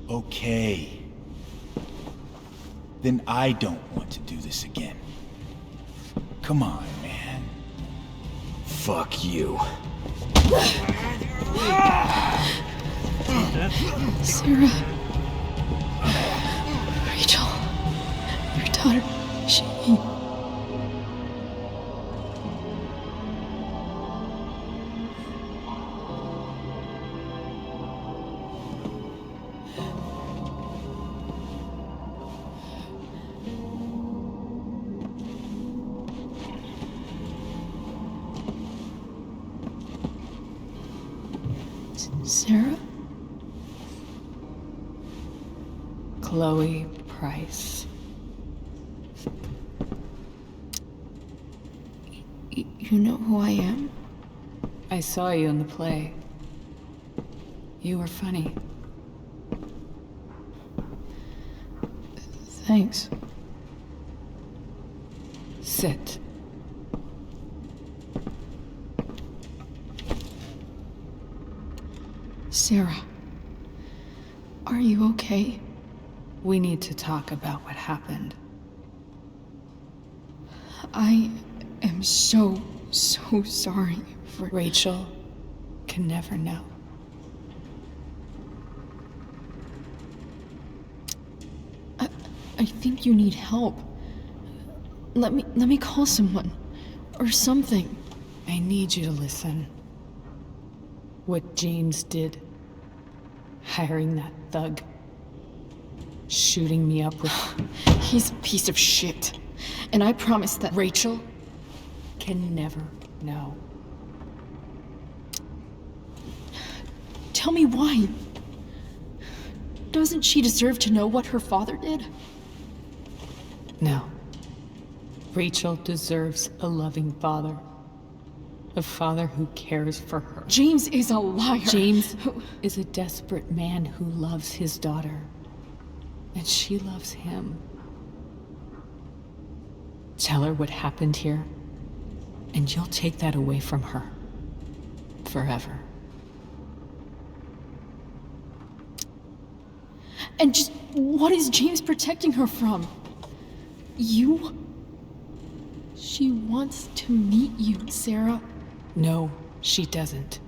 Okay. then I don't want to do this again. Come on, man. Fuck you. Sarah. Rachel. Your daughter. She... Sarah? Chloe Price. You know who I am? I saw you in the play. You were funny. Thanks. Sit. Sarah, are you okay? We need to talk about what happened. I am so sorry for... Rachel can never know. I think you need help. Let me call someone. Or something. I need you to listen. What James did. Hiring that thug. Shooting me up with... He's a piece of shit. And I promise that... Rachel can never know. Tell me why. Doesn't she deserve to know what her father did? No. Rachel deserves a loving father. A father who cares for her. James is a liar. James is a desperate man who loves his daughter. And she loves him. Tell her what happened here, and you'll take that away from her. Forever. And just what is James protecting her from? You? She wants to meet you, Sarah. No, she doesn't.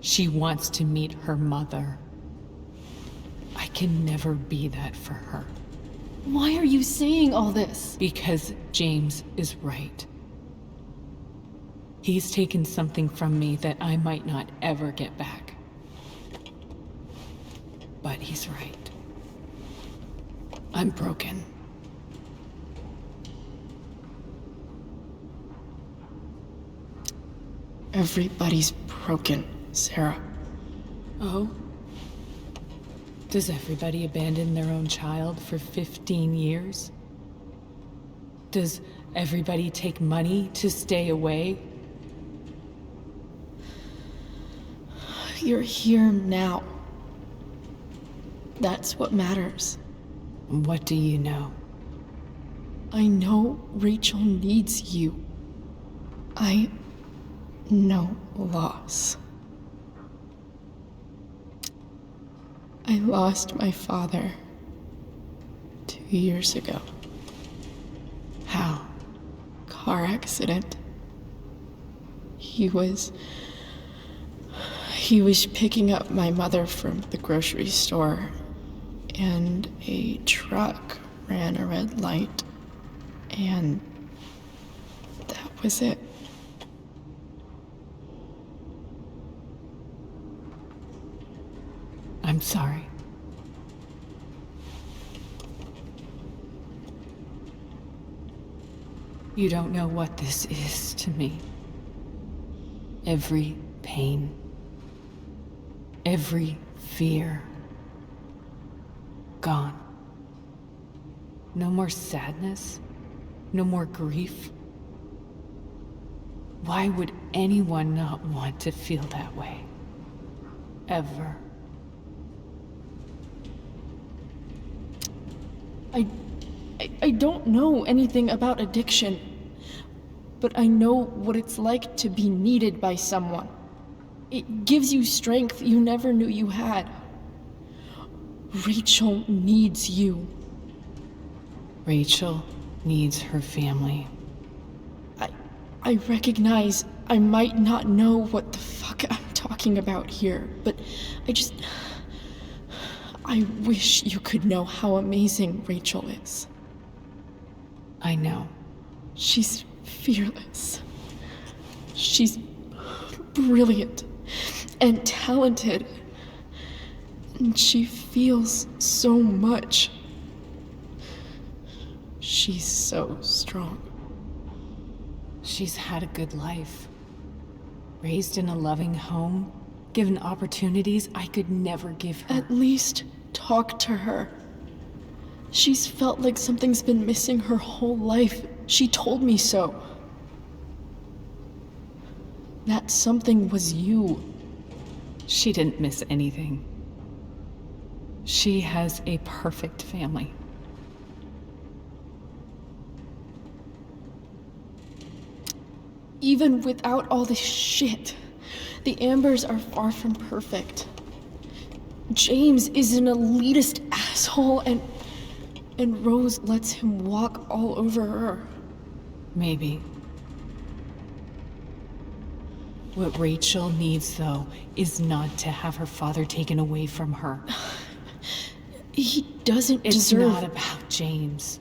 She wants to meet her mother. I can never be that for her. Why are you saying all this? Because James is right. He's taken something from me that I might not ever get back. But he's right. I'm broken. Everybody's broken, Sarah. Oh? Does everybody abandon their own child for 15 years? Does everybody take money to stay away? You're here now. That's what matters. What do you know? I know Rachel needs you. I know loss. I lost my father 2 years ago. How? Car accident. He was picking up my mother from the grocery store, and a truck ran a red light, and that was it. I'm sorry. You don't know what this is to me. Every pain, every fear, gone. No more sadness, no more grief. Why would anyone not want to feel that way? Ever. I don't know anything about addiction, but I know what it's like to be needed by someone. It gives you strength you never knew you had. Rachel needs you. Rachel needs her family. I recognize I might not know what the fuck I'm talking about here, but I wish you could know how amazing Rachel is. I know. She's fearless. She's brilliant and talented. And she feels so much. She's so strong. She's had a good life. Raised in a loving home, given opportunities I could never give her. At least talk to her. She's felt like something's been missing her whole life. She told me so. That something was you. She didn't miss anything. She has a perfect family. Even without all this shit, the Ambers are far from perfect. James is an elitist asshole, and Rose lets him walk all over her. Maybe. What Rachel needs, though, is not to have her father taken away from her. He doesn't deserve... deserve... It's not about James.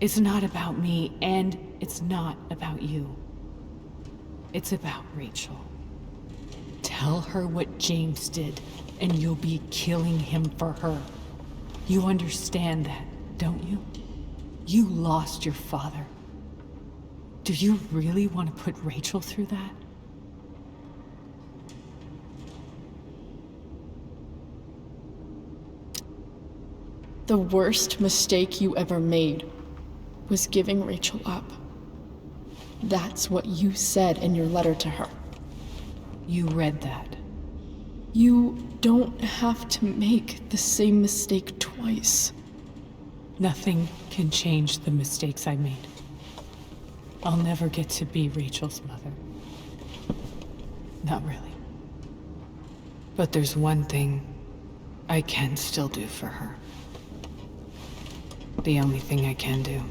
It's not about me, and it's not about you. It's about Rachel. Tell her what James did, and you'll be killing him for her. You understand that, don't you? You lost your father. Do you really want to put Rachel through that? The worst mistake you ever made was giving Rachel up. That's what you said in your letter to her. You read that. You don't have to make the same mistake twice. Nothing can change the mistakes I made. I'll never get to be Rachel's mother. Not really. But there's one thing I can still do for her. The only thing I can do.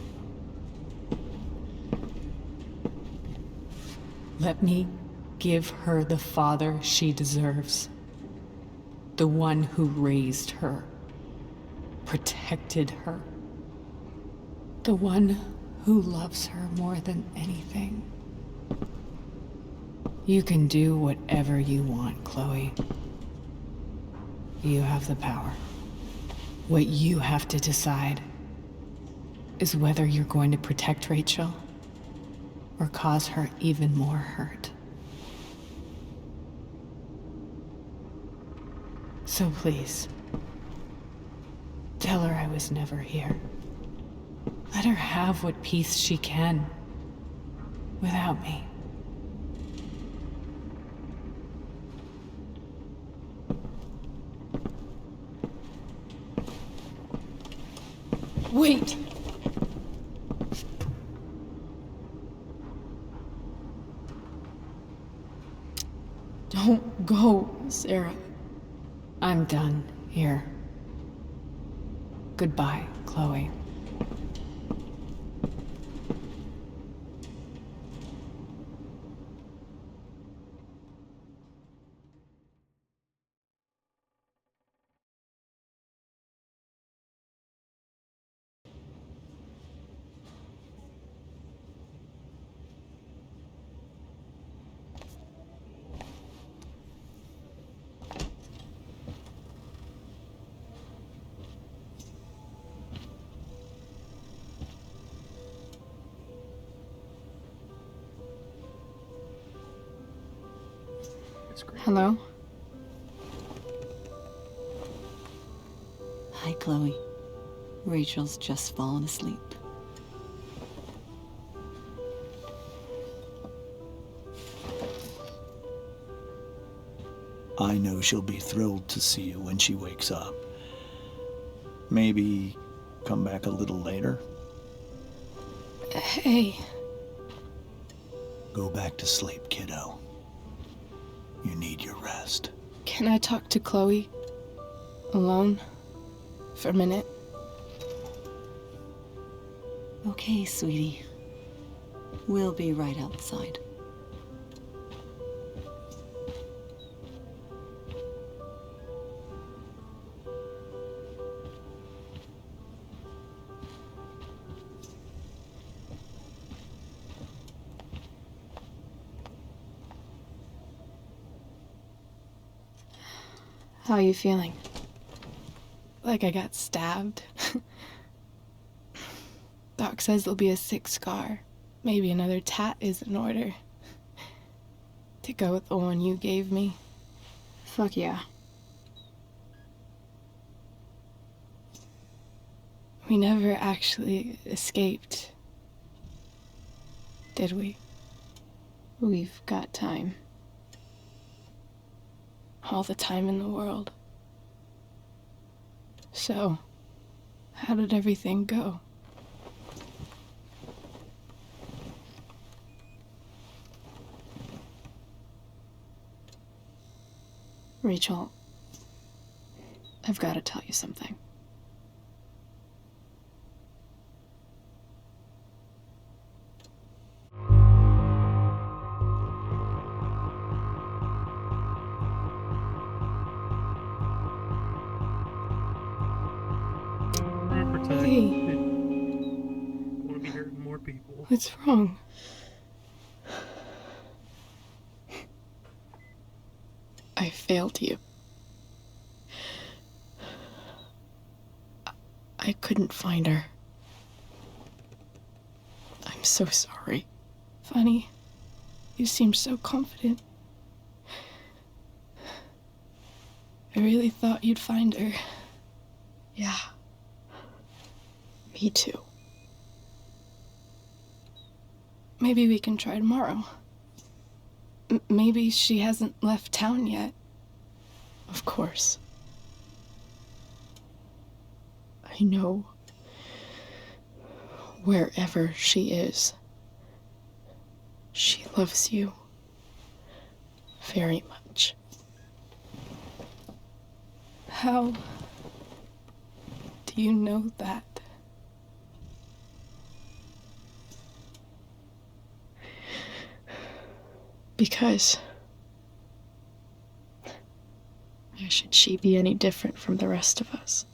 Let me give her the father she deserves. The one who raised her, protected her. The one who loves her more than anything. You can do whatever you want, Chloe. You have the power. What you have to decide is whether you're going to protect Rachel or cause her even more hurt. So please, tell her I was never here. Let her have what peace she can without me. Wait! Don't go, Sarah. I'm done here. Goodbye, Chloe. Hello? Hi, Chloe. Rachel's just fallen asleep. I know she'll be thrilled to see you when she wakes up. Maybe come back a little later? Hey. Go back to sleep, kiddo. You need your rest. Can I talk to Chloe? Alone? For a minute? Okay, sweetie. We'll be right outside. How are you feeling? Like I got stabbed? Doc says there'll be a 6 scar. Maybe another tat is in order. To go with the one you gave me. Fuck yeah. We never actually escaped, did we? We've got time. All the time in the world. So, how did everything go? Rachel, I've got to tell you something. Hey. I want to be hurting more people. What's wrong? I failed you. I couldn't find her. I'm so sorry. Funny. You seem so confident. I really thought you'd find her. Yeah. Me too. Maybe we can try tomorrow. Maybe she hasn't left town yet. Of course. I know. Wherever she is, she loves you very much. How do you know that? Because why should she be any different from the rest of us?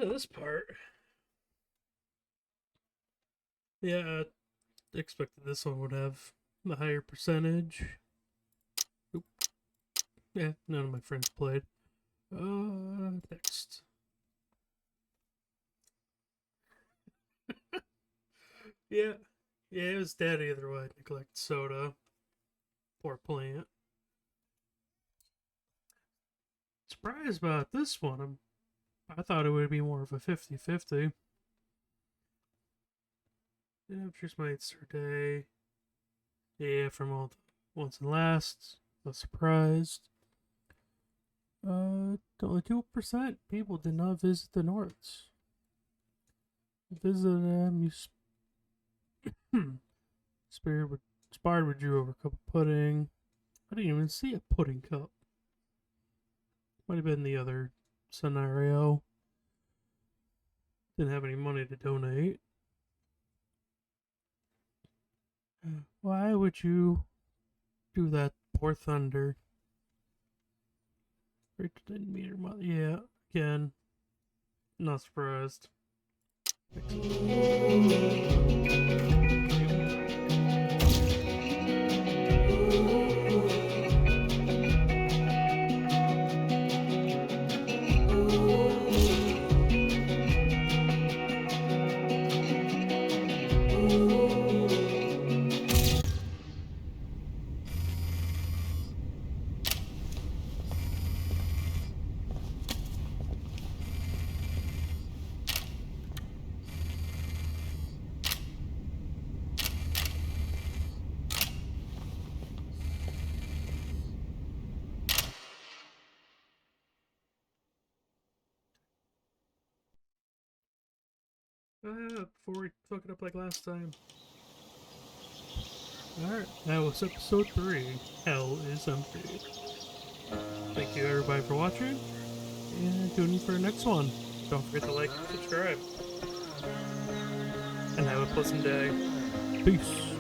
end of this part. Yeah, I expected this one would have the higher percentage. Oop. Yeah, none of my friends played. Next. Yeah, it was dead either way. Neglect soda. Poor plant. Surprised about this one. I thought it would be more of a 50-50. Yeah, Cheers My 8-star day. Yeah, from all the once and lasts. Not surprised. Only 2% people did not visit the Norths. Visited them, Inspired with you over a cup of pudding. I didn't even see a pudding cup. Might have been the other scenario. Didn't have any money to donate. Why would you do that, poor Thunder? Rachel didn't meet her mother. Yeah, again. Not surprised. Before we fuck it up like last time. Alright, that was episode 3. Hell is Empty. Thank you everybody for watching, and tune in for the next one. Don't forget to like and subscribe. And have a pleasant day. Peace.